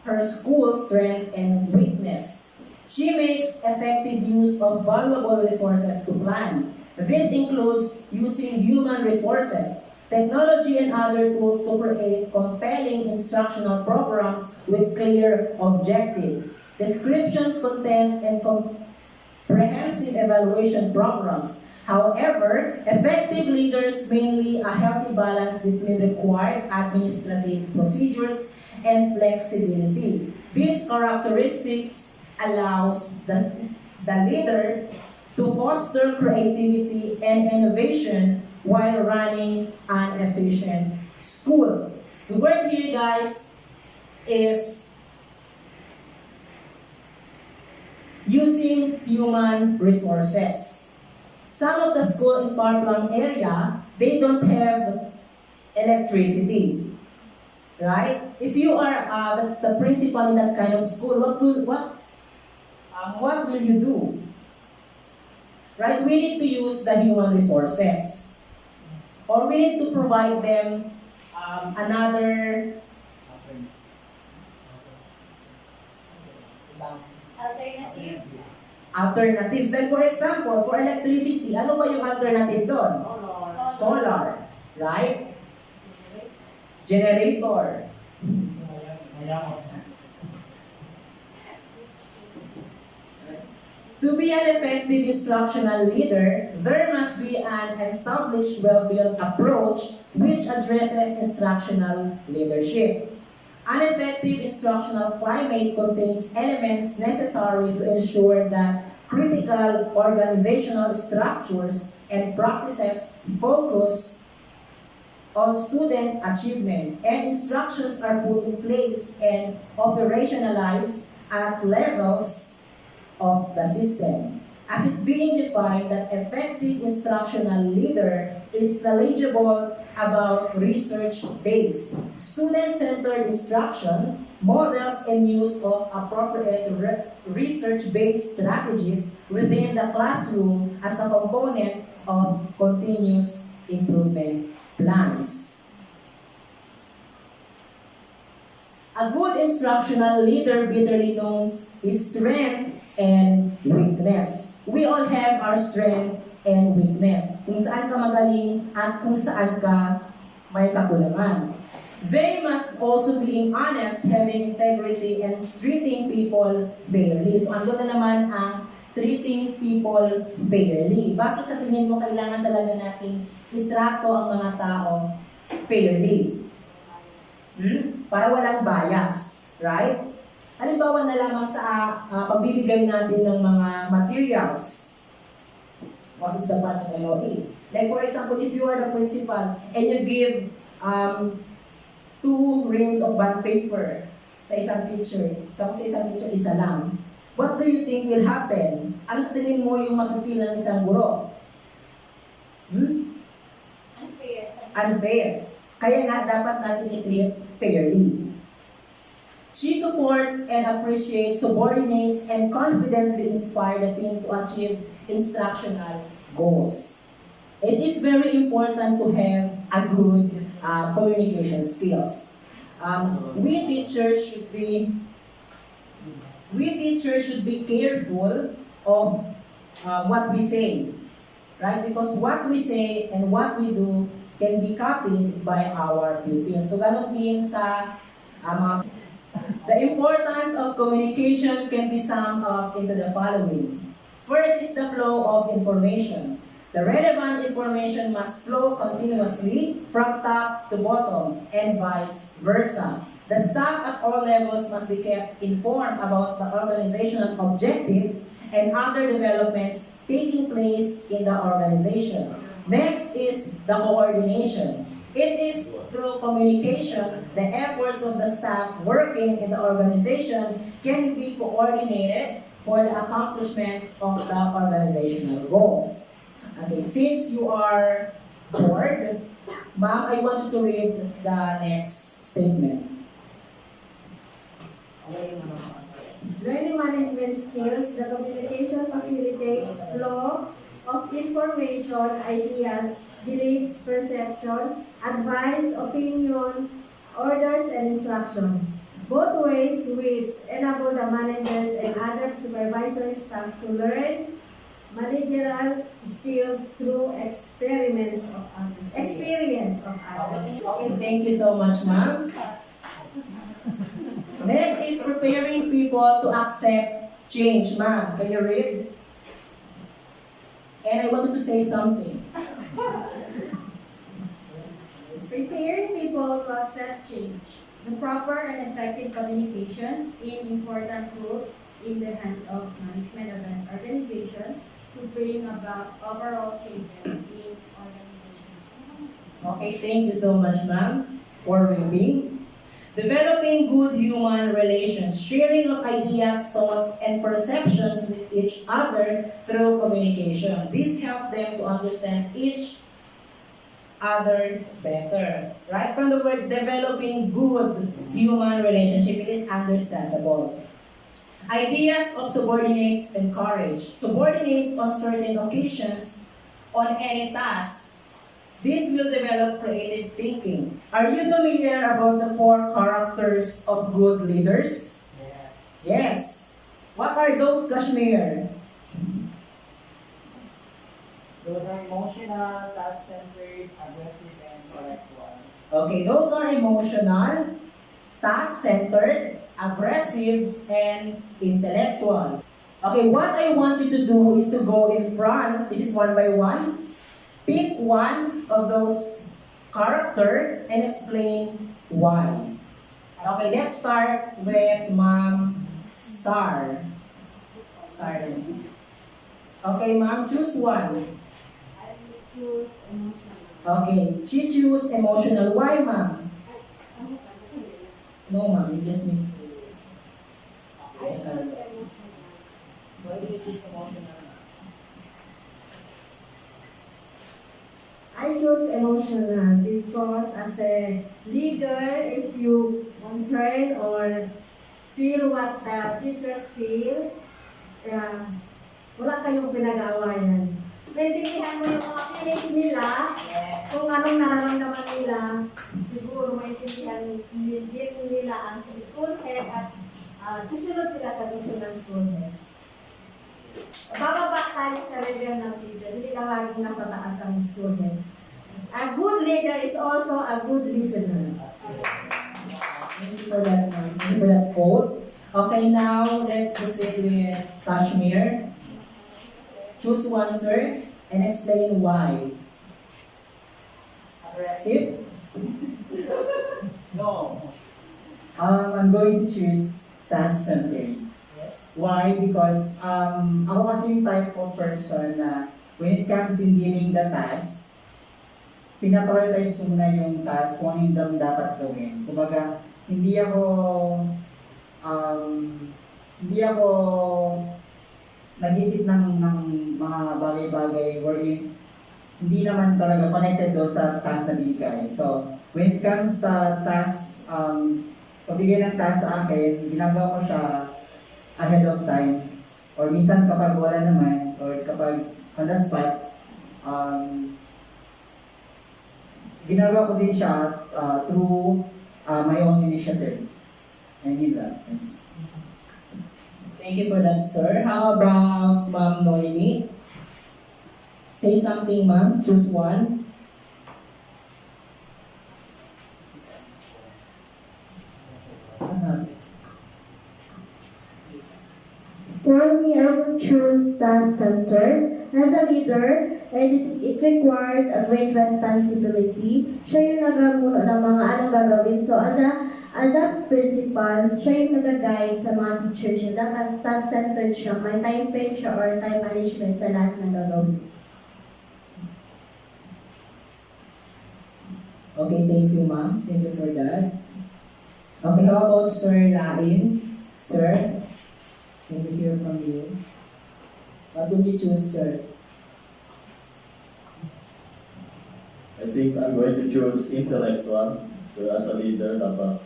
her school's strength and weakness. She makes effective use of valuable resources to plan. This includes using human resources, technology, and other tools to create compelling instructional programs with clear objectives, descriptions, content, and comprehensive evaluation programs. However, effective leaders mainly a healthy balance between required administrative procedures and flexibility. These characteristics allows the leader to foster creativity and innovation while running an efficient school. The word here, guys, is using human resources. Some of the school in Parkland area, they don't have electricity. Right? If you are the principal in that kind of school, what will you do? Right? We need to use the human resources. Or we need to provide them another alternatives. Like for example, for electricity, ano ba yung alternative doon? Solar. Right? Generator. To be an effective instructional leader, there must be an established, well-built approach which addresses instructional leadership. An effective instructional climate contains elements necessary to ensure that critical organizational structures and practices focus on student achievement, and instructions are put in place and operationalized at levels of the system. As it being defined that effective instructional leader is knowledgeable about research-based, student-centered instruction, models and use of appropriate research-based strategies within the classroom as a component of continuous improvement plans. A good instructional leader bitterly knows his strength and weakness. We all have our strength and weakness. Kung saan ka magaling at kung saan ka may kakulangan. They must also be honest, having integrity, and treating people fairly. So, ando na naman ang treating people fairly. Bakit sa tingin mo kailangan talaga natin itrato ang mga tao fairly? Para walang bias, right? Halimbawa na lamang sa pagbibigay natin ng mga materials. What is the part of LOA? Like for example, if you are the principal and you give 2 reams of bond paper sa isang teacher, tapos sa isang teacher isa lang, what do you think will happen? Ano sa tingin mo yung makikita ng isang guro? Unfair. Kaya nga dapat natin i-treat fairly. She supports and appreciates, subordinates, and confidently inspires the team to achieve instructional goals. It is very important to have a good communication skills. We teachers should be careful of what we say, right? Because what we say and what we do can be copied by our pupils. So, ganun din sa the importance of communication can be summed up into the following. First is the flow of information. The relevant information must flow continuously from top to bottom and vice versa. The staff at all levels must be kept informed about the organizational objectives and other developments taking place in the organization. Next is the coordination. It is through communication, the efforts of the staff working in the organization can be coordinated for the accomplishment of the organizational goals. Okay, since you are bored, ma'am, I want you to read the next statement. Learning management skills, the communication facilitates flow of information, ideas, beliefs, perception, advice, opinion, orders, and instructions. Both ways which enable the managers and other supervisory staff to learn managerial skills through experience of others. Okay, thank you so much, ma'am. Next is preparing people to accept change. Ma'am, can you read? And I wanted to say something. Preparing people to accept change. The proper and effective communication in important roles in the hands of management of an organization to bring about overall changes in organization. Okay, thank you so much, ma'am, for reading. Developing good human relations, sharing of ideas, thoughts, and perceptions with each other through communication. This helps them to understand each other better. Right? From the word developing good human relationship, it is understandable. Ideas of subordinates encourage. Subordinates on certain occasions on any task. This will develop creative thinking. Are you familiar about the 4 characters of good leaders? Yes. What are those, Kashmir? Those are emotional, task-centered, aggressive, and intellectual. Okay, those are emotional, task-centered, aggressive, and intellectual. Okay, what I want you to do is to go in front. This is one by one. Pick one of those character and explain why. Okay, let's start with Ma'am Sar. Sarden. Okay, Ma'am, choose one. I choose emotional. Okay, she choose emotional. Why, Ma'am? No, Ma'am, you just need to. I choose emotional. Why do you choose emotional? I choose emotional because as a leader, if you concern or feel what the teachers feel, wala kayong pinag-aawayan. Maintindihan mo yung mga feelings nila, kung anong nararamdaman nila, siguro maintindihan din nila ang school head at susunod sila sa gusto ng school heads. Bababa tayo sa level ng teachers, hindi ka laging nasa taas ng school head. A good leader is also a good listener. Thank you for that, ma'am. Thank you for that quote. Okay, now let's proceed with Kashmir. Choose one, sir, and explain why. Aggressive? No. I'm going to choose task centered. Yes. Why? Because ako kasi yung type of person na when it comes in dealing the task, pinaprioritize ko muna yung task kung ano yung dapat gawin. Kumbaga, hindi ako nag-isip ng mga bagay-bagay wherein hindi naman talaga connected doon sa task na binigay. So, when it comes sa task, pabigay ng task sa akin, ginagawa ko siya ahead of time. Or minsan kapag wala naman, or kapag on the spot, ginagawa ko din siya through my own initiative. I need that. Thank you for that, sir. How about Ma'am Noemi? Say something, ma'am. Choose one. For me, I would choose task-centered. As a leader, it requires a great responsibility. Siya yung nagamuno ng mga anong gagawin. So, as a principal, siya yung nag-guide sa mga teachers niya. Dapat task-centered siya. May time frame siya or time management sa lahat ng gagawin. Okay, thank you, ma'am. Thank you for that. Okay, how about Sir Lain? Sir, can we hear from you? What will you choose, sir? I think I'm going to choose intellectual. So as a leader, dapat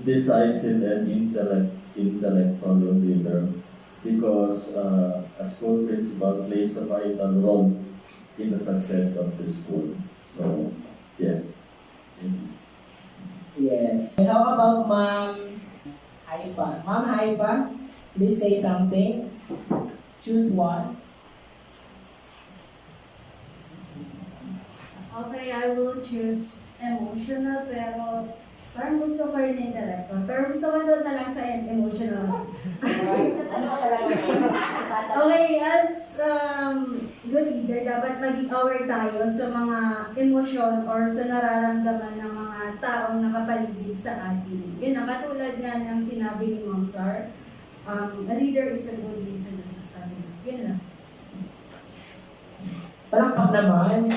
decisive and intellectual leader, because a school principal plays a vital role in the success of the school. So, yes. Thank you. Yes. And how about Ma'am Haifa? Ma'am Haifa, please say something. Choose one. Okay, I will choose emotional, pero parang gusto ko rin intellectual. Pero gusto ko doon na lang sa emotional. Okay, as good leader, dapat maging aware tayo sa mga emosyon or sa nararamdaman ng mga taong nakapaligid sa atin. Yun na, katulad nga ng sinabi ni Ma'am Sar, a leader is a good listener. Sabi na. Yun na. Palakpak naman.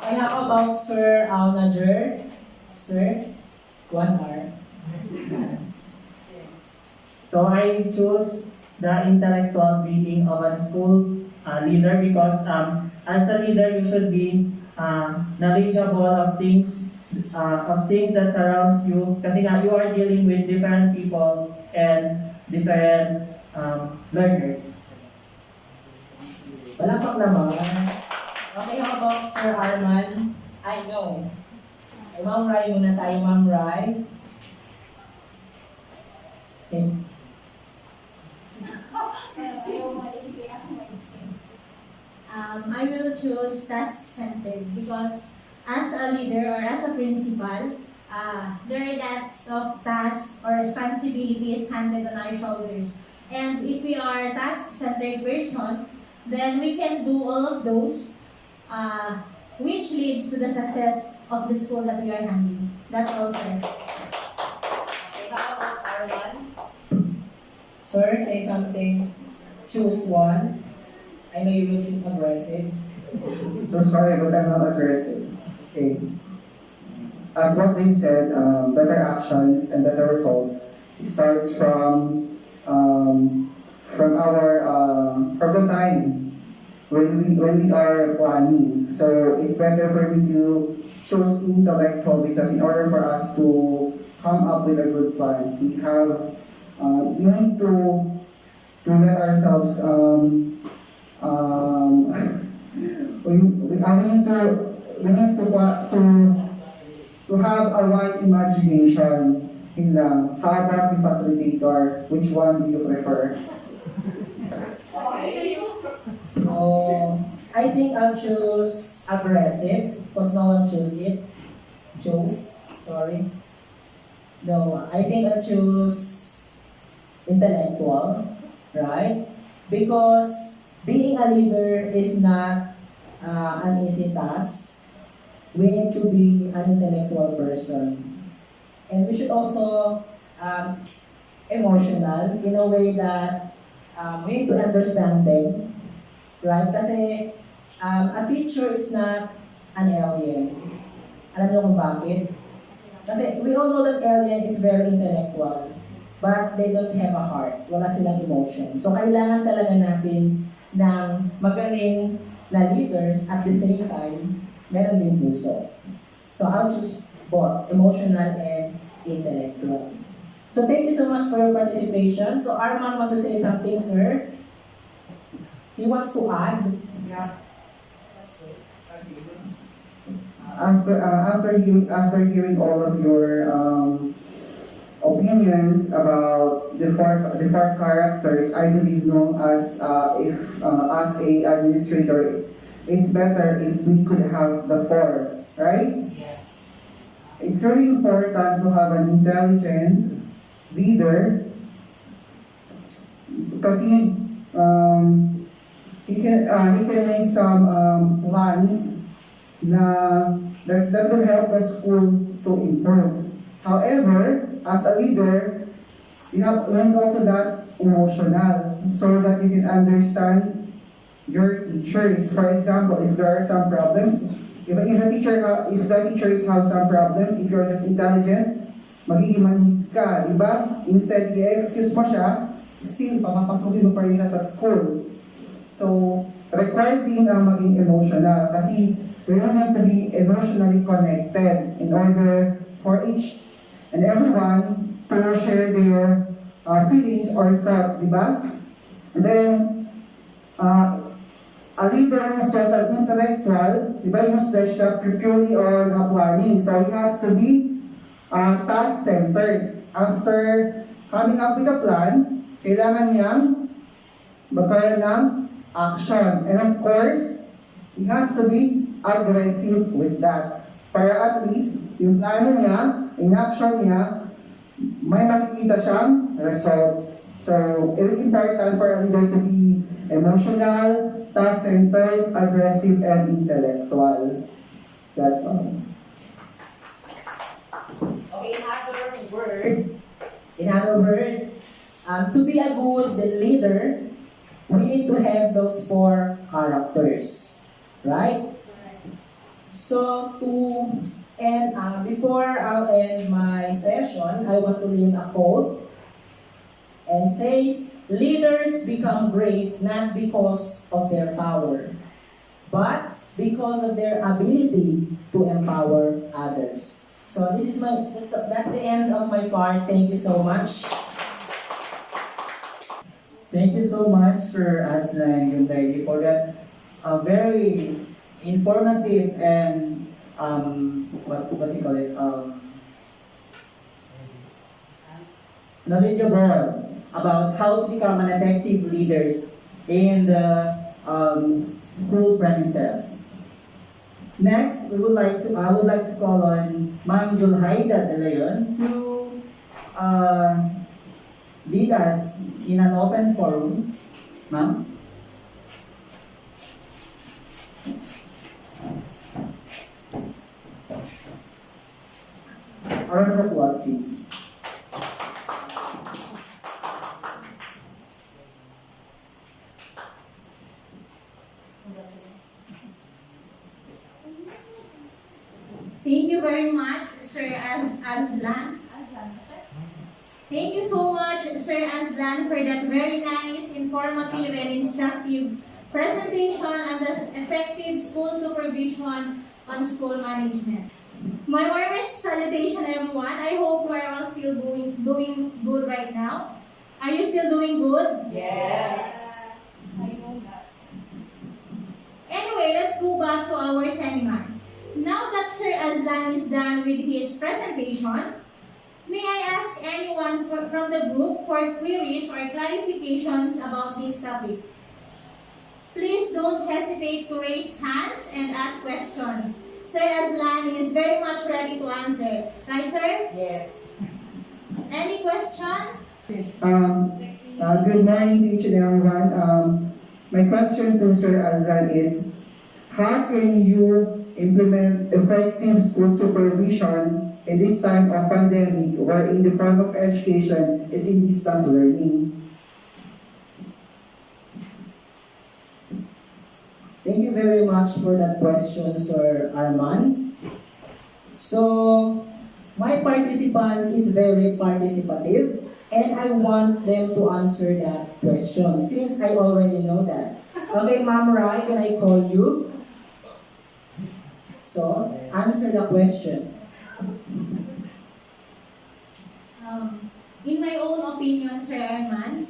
Okay, how about Sir Alnager? Sir, 1 hour. So I choose the intellectual being of a school leader because as a leader you should be knowledgeable of things that surrounds you. Kasi nga you are dealing with different people and different learners. Palakpak naman. Okay, how about Sir Arman? I know. Ay, Ma'am Rai muna tayo, Ma'am Rai. Okay. I will choose task-centered because as a leader or as a principal, there are lots of tasks or responsibilities handed on our shoulders. And if we are a task-centered person, then we can do all of those, which leads to the success of the school that we are handling. That's all, sir. How about Arman? Sir, say something. Choose one. I know you will choose aggressive. So sorry, but I'm not aggressive. Okay. As what they've said, better actions and better results starts from the time when we are planning. So it's better for me to choose intellectual because in order for us to come up with a good plan, we need to let ourselves we need to have a wide imagination. Yun lang. How about the facilitator? Which one do you prefer? So, I think I'll choose aggressive because no one chose. Sorry. No, I think I'll choose intellectual, right? Because being a leader is not an easy task. We need to be an intellectual person. And we should also emotional in a way that we need to understand them, right? Kasi a teacher is not an alien. Alam niyo kung bakit? Kasi we all know that alien is very intellectual, but they don't have a heart. Wala silang emotion. So kailangan talaga natin ng magaling na leaders at the same time, meron din puso. So I'll choose both, emotional and intellectual. So thank you so much for your participation. So Arman wants to say something, sir. He wants to add. Yeah. After hearing all of your opinions about the four characters, I believe as a administrator, it's better if we could have the four, right? Yes. It's really important to have an intelligent leader because he can make some plans that will help the school to improve. However, as a leader, you have learned also that emotional so that you can understand your teachers. For example, if there are some problems, if the teachers have some problems, if you're just intelligent, magiging manhid ka, di ba? Instead, i-excuse mo siya, still, papapasukin mo pa rin siya sa school. So, required din ang maging emotional kasi we want to be emotionally connected in order for each and everyone to share their feelings or thought, di ba? And then, a leader who's just an intellectual, di ba, useless siya purely on planning. So he has to be task-centered. After coming up with a plan, kailangan niyang magkaroon ng action. And of course, he has to be aggressive with that. Para at least, yung plano niya, in action niya, may makikita siyang result. So, it is important for a leader to be emotional, task-centered, aggressive, and intellectual. That's all. Okay, in other words, to be a good leader, we need to have those four characters, right? So before I'll end my session, I want to leave a quote and says, leaders become great not because of their power, but because of their ability to empower others. So that's the end of my part. Thank you so much. Thank you so much, Sir Aslan Yunday, for that very informative and what do you call it? Knowledgeable about how to become an effective leaders in the school premises. Next, I would like to call on Ma'am Julhaida De Leon to lead us in an open forum. Ma'am. A round of applause, please. Thank you very much, Sir Azlan. Thank you so much, Sir Azlan, for that very nice, informative, and instructive presentation on the effective school supervision on school management. My warmest salutation, everyone. I hope we are all still doing good right now. Are you still doing good? Yes. I know that. Anyway, let's go back to our seminar. Now that Sir Azlan is done with his presentation, may I ask anyone from the group for queries or clarifications about this topic? Please don't hesitate to raise hands and ask questions. Sir Azlan is very much ready to answer. Right, sir? Yes. Any question? Good morning to each and everyone. My question to Sir Azlan is, how can you implement effective school supervision in this time of pandemic wherein the form of education is in distant learning? Thank you very much for that question, Sir Arman. So, my participants is very participative, and I want them to answer that question since I already know that. Okay, Ma'am Rai, can I call you? So, answer the question. In my own opinion, Sir Arman,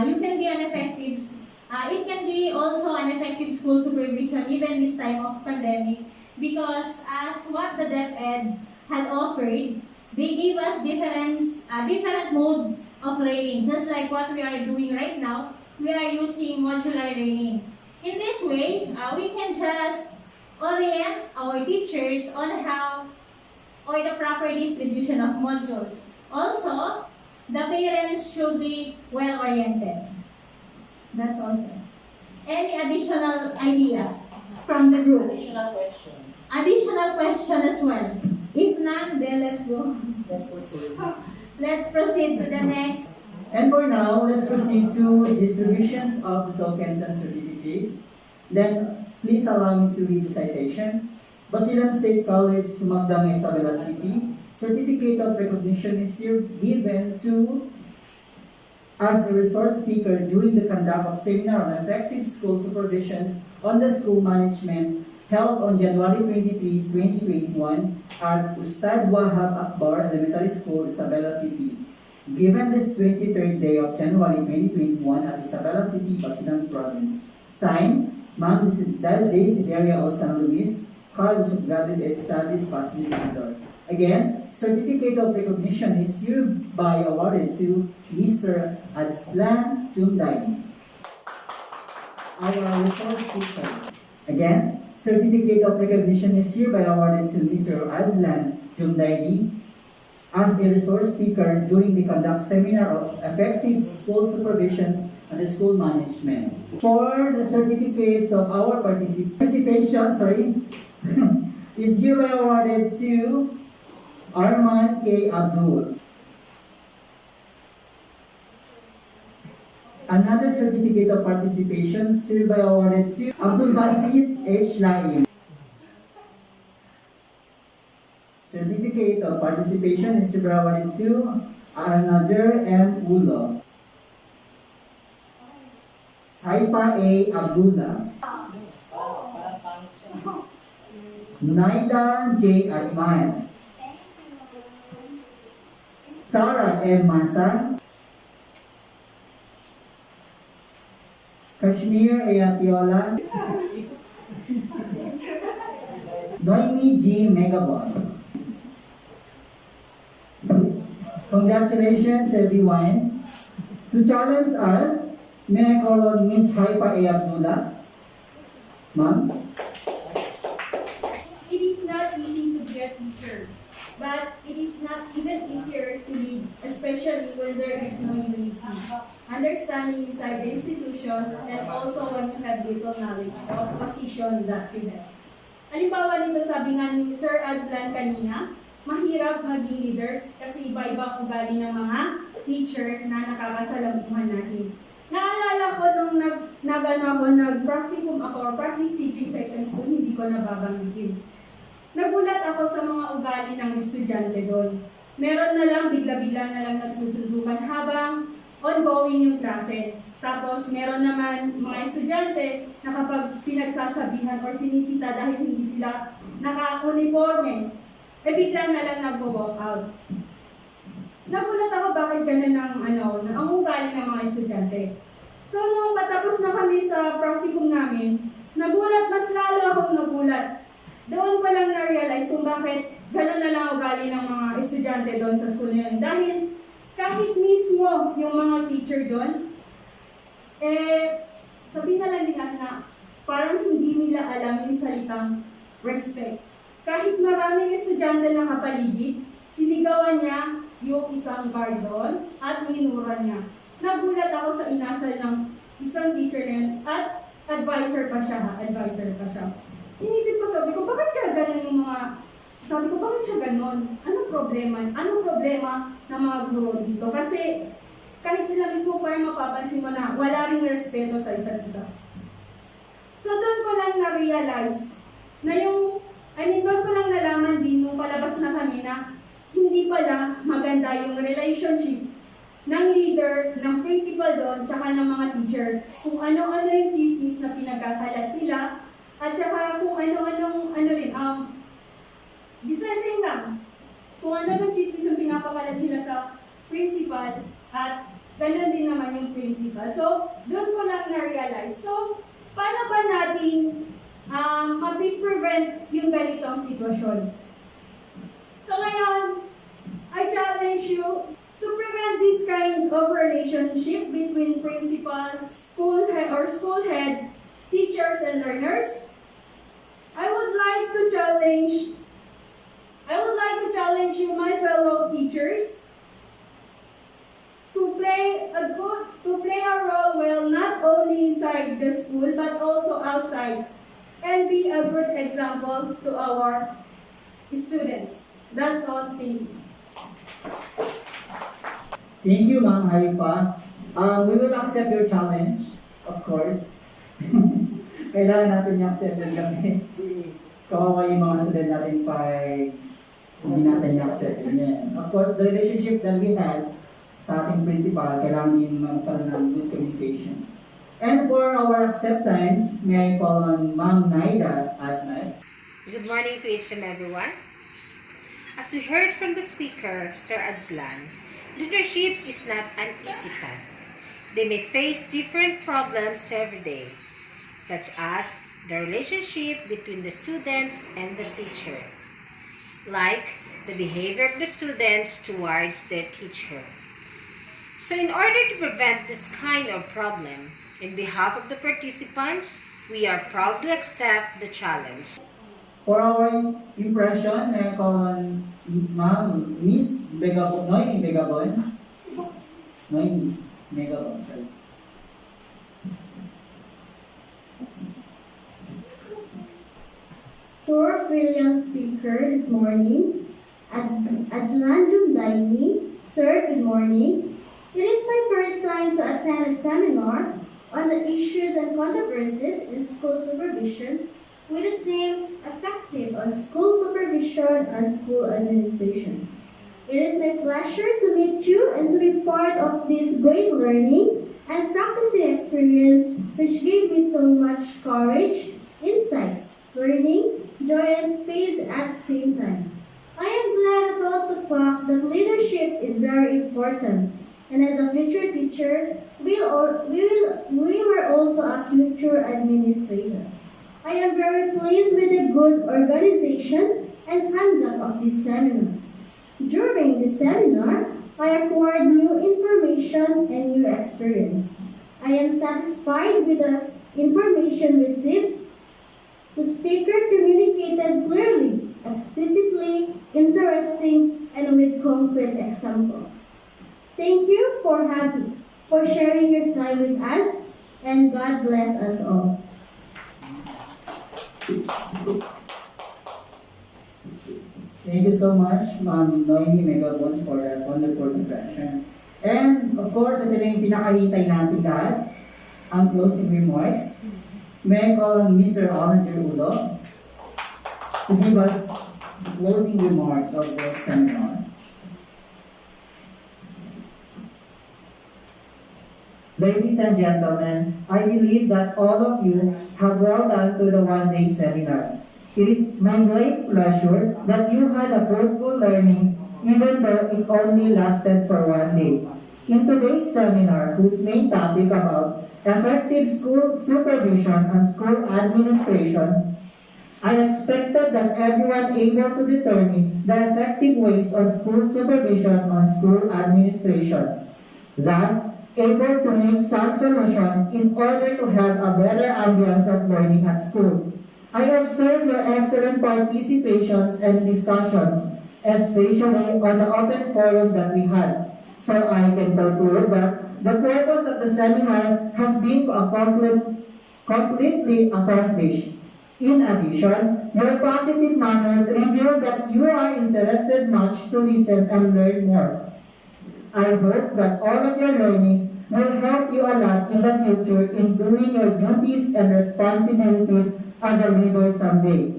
you can be an effective. It can be also an effective school supervision even this time of pandemic because as what the DepEd had offered, they gave us different mode of learning. Just like what we are doing right now, we are using modular learning. In this way, we can just orient our teachers on how or the proper distribution of modules. Also, the parents should be well-oriented. That's also. Any additional idea from the group? Additional question. Additional question as well. If none, then let's go. Let's proceed. Let's proceed to the next. And for now, let's proceed to distributions of the tokens and certificates. Then, please allow me to read the citation. Basilan State College, Sumagdang, Isabela City. Certificate of recognition is here given to as a resource speaker during the conduct of seminar on effective school supervisions on the school management held on January 23, 2021 at Ustad Wahab Akbar Elementary School, Isabela City. Given this 23rd day of January 2021 at Isabela City, Basilan Province. Signed, Ma'am Desideria O. San Luis, College of Graduate Studies Facilitator. Again, certificate of recognition is hereby awarded to Mr. Azlan Jundaini, our resource speaker. Again, certificate of recognition is hereby awarded to Mr. Azlan Jundaini as a resource speaker during the conduct seminar of effective school supervisions and the school management. For the certificates of our participation, is hereby awarded to Arman K. Abdul. Another certificate of participation is hereby awarded to Abdul Basit H. Laim. Certificate of participation is hereby awarded to Al-Nadir M. Ulo. Haifa A. Abdullah. Naida J. Asman. Sarah M. Masa. Kashmir A. Atiola. Noemi G. Megabon. Congratulations everyone. To challenge us, may I call on Miss Haifa A. Abdullah? Ma'am? get teacher. But it is not even easier to lead, especially when there is no unity, understanding inside the institution, and also when you have little knowledge of position that you have. Halimbawa nito, sabi nga ni Sir Azlan kanina, mahirap maging leader kasi iba-ibang ugali ng mga teacher na nakakasalamuhan natin. Naalala ko nung nag-practicum ako or practice teaching sa isang school, hindi ko nababanggitin. Nagulat ako sa mga ugali ng estudyante doon. Meron na lang, bigla-bigla na lang nagsusundukan habang ongoing yung klase. Tapos meron naman mga estudyante na kapag pinagsasabihan or sinisita dahil hindi sila naka-uniforme, bigla na lang nag-walk out. Nagulat ako bakit ganun ang ugali ng mga estudyante. So nung patapos na kami sa practicum namin, mas lalo akong nagulat. Doon ko lang na-realize kung bakit gano'n na lang ugali ng mga estudyante doon sa school na yun. Dahil kahit mismo yung mga teacher doon, sabihin na lang nila na parang hindi nila alam yung salitang respect. Kahit maraming estudyante na kapaligid, sinigawan niya yung isang guard doon at minura niya. Nagulat ako sa inasal ng isang teacher na yun at advisor pa siya. Inisip ko, sabi ko, bakit siya ganun? Anong problema ng mga guro dito? Kasi kahit sila mismo pa yung mapapansin mo na wala ring respeto sa isa't isa. So doon ko lang na-realize na doon ko lang nalaman din nung palabas na kami na hindi pala maganda yung relationship ng leader, ng principal doon, tsaka ng mga teacher. Kung ano-ano yung chismis na pinagkakalat nila, at saka kung discussing lang. Kung ano chismis yung pinapakalat nila sa principal, at ganoon din naman yung principal. So, doon ko lang na-realize. So, paano ba natin mapiprevent yung ganitong sitwasyon? So ngayon, I challenge you to prevent this kind of relationship between principal, school head, teachers, and learners. I would like to challenge you, my fellow teachers, to play a role well not only inside the school but also outside, and be a good example to our students. That's all. Thank you. Thank you, Ma'am Haripa. We will accept your challenge, of course. Kailangan natin i-accept yun kasi kawawa yung mga student natin pa hindi natin i-accept yun. Of course, the relationship that we had sa ating principal, kailangan din magkaroon ng good communications. And for our acceptance, may I call on Ma'am Naida Asnay. Good morning to each and everyone. As we heard from the speaker, Sir Azlan, leadership is not an easy task. They may face different problems every day, such as the relationship between the students and the teacher, like the behavior of the students towards their teacher. So in order to prevent this kind of problem, in behalf of the participants, we are proud to accept the challenge. For our impression, I call on Ma'am Miss Begabon, Noy Begabon. Noy Begabon, sorry. To our brilliant speaker this morning, Azlan Jundaini, sir, good morning. It is my first time to attend a seminar on the issues and controversies in school supervision with the theme Effective on School Supervision and School Administration. It is my pleasure to meet you and to be part of this great learning and practicing experience which gave me so much courage, insights, learning, joy and space at the same time. I am glad about the fact that leadership is very important, and as a future teacher, we were also a future administrator. I am very pleased with the good organization and conduct of this seminar. During this seminar, I acquired new information and new experience. I am satisfied with the information received. The speaker communicated clearly, explicitly, succinct and with concrete example. Thank you for sharing your time with us, and God bless us all. Thank you so much, Ma'am Noemi Megabons, for that wonderful introduction. And of course, ito na yung pinakahintay natin lahat, ang closing remarks. May I call on Mr. Alan Ulo to give us the closing remarks of the seminar. Ladies and gentlemen, I believe that all of you have well done to the one-day seminar. It is my great pleasure that you had a fruitful learning even though it only lasted for one day. In today's seminar, whose main topic about effective school supervision and school administration, I expected that everyone able to determine the effective ways of school supervision and school administration, thus able to make some solutions in order to have a better ambience of learning at school. I observed your excellent participations and discussions, especially on the open forum that we had. So I can conclude that the purpose of the seminar has been completely accomplished. In addition, your positive manners reveal that you are interested much to listen and learn more. I hope that all of your learnings will help you a lot in the future in doing your duties and responsibilities as a leader someday.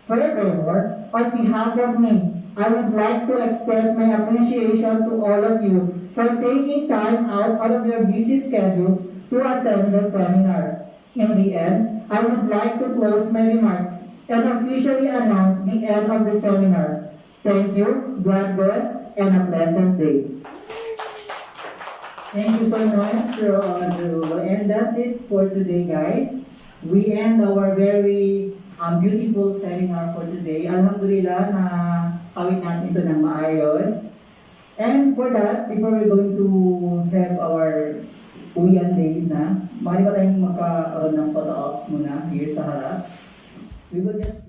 Furthermore, on behalf of me, I would like to express my appreciation to all of you for taking time out of your busy schedules to attend the seminar. In the end, I would like to close my remarks and officially announce the end of the seminar. Thank you, God bless, and a pleasant day. Thank you so much, Sir Andrew. And that's it for today, guys. We end our very beautiful seminar for today. Alhamdulillah na kawit natin ito ng maayos. And for that, before we're going to have our uwian days na, maaari ba tayong magkaroon ng photo ops muna here sa harap? We will just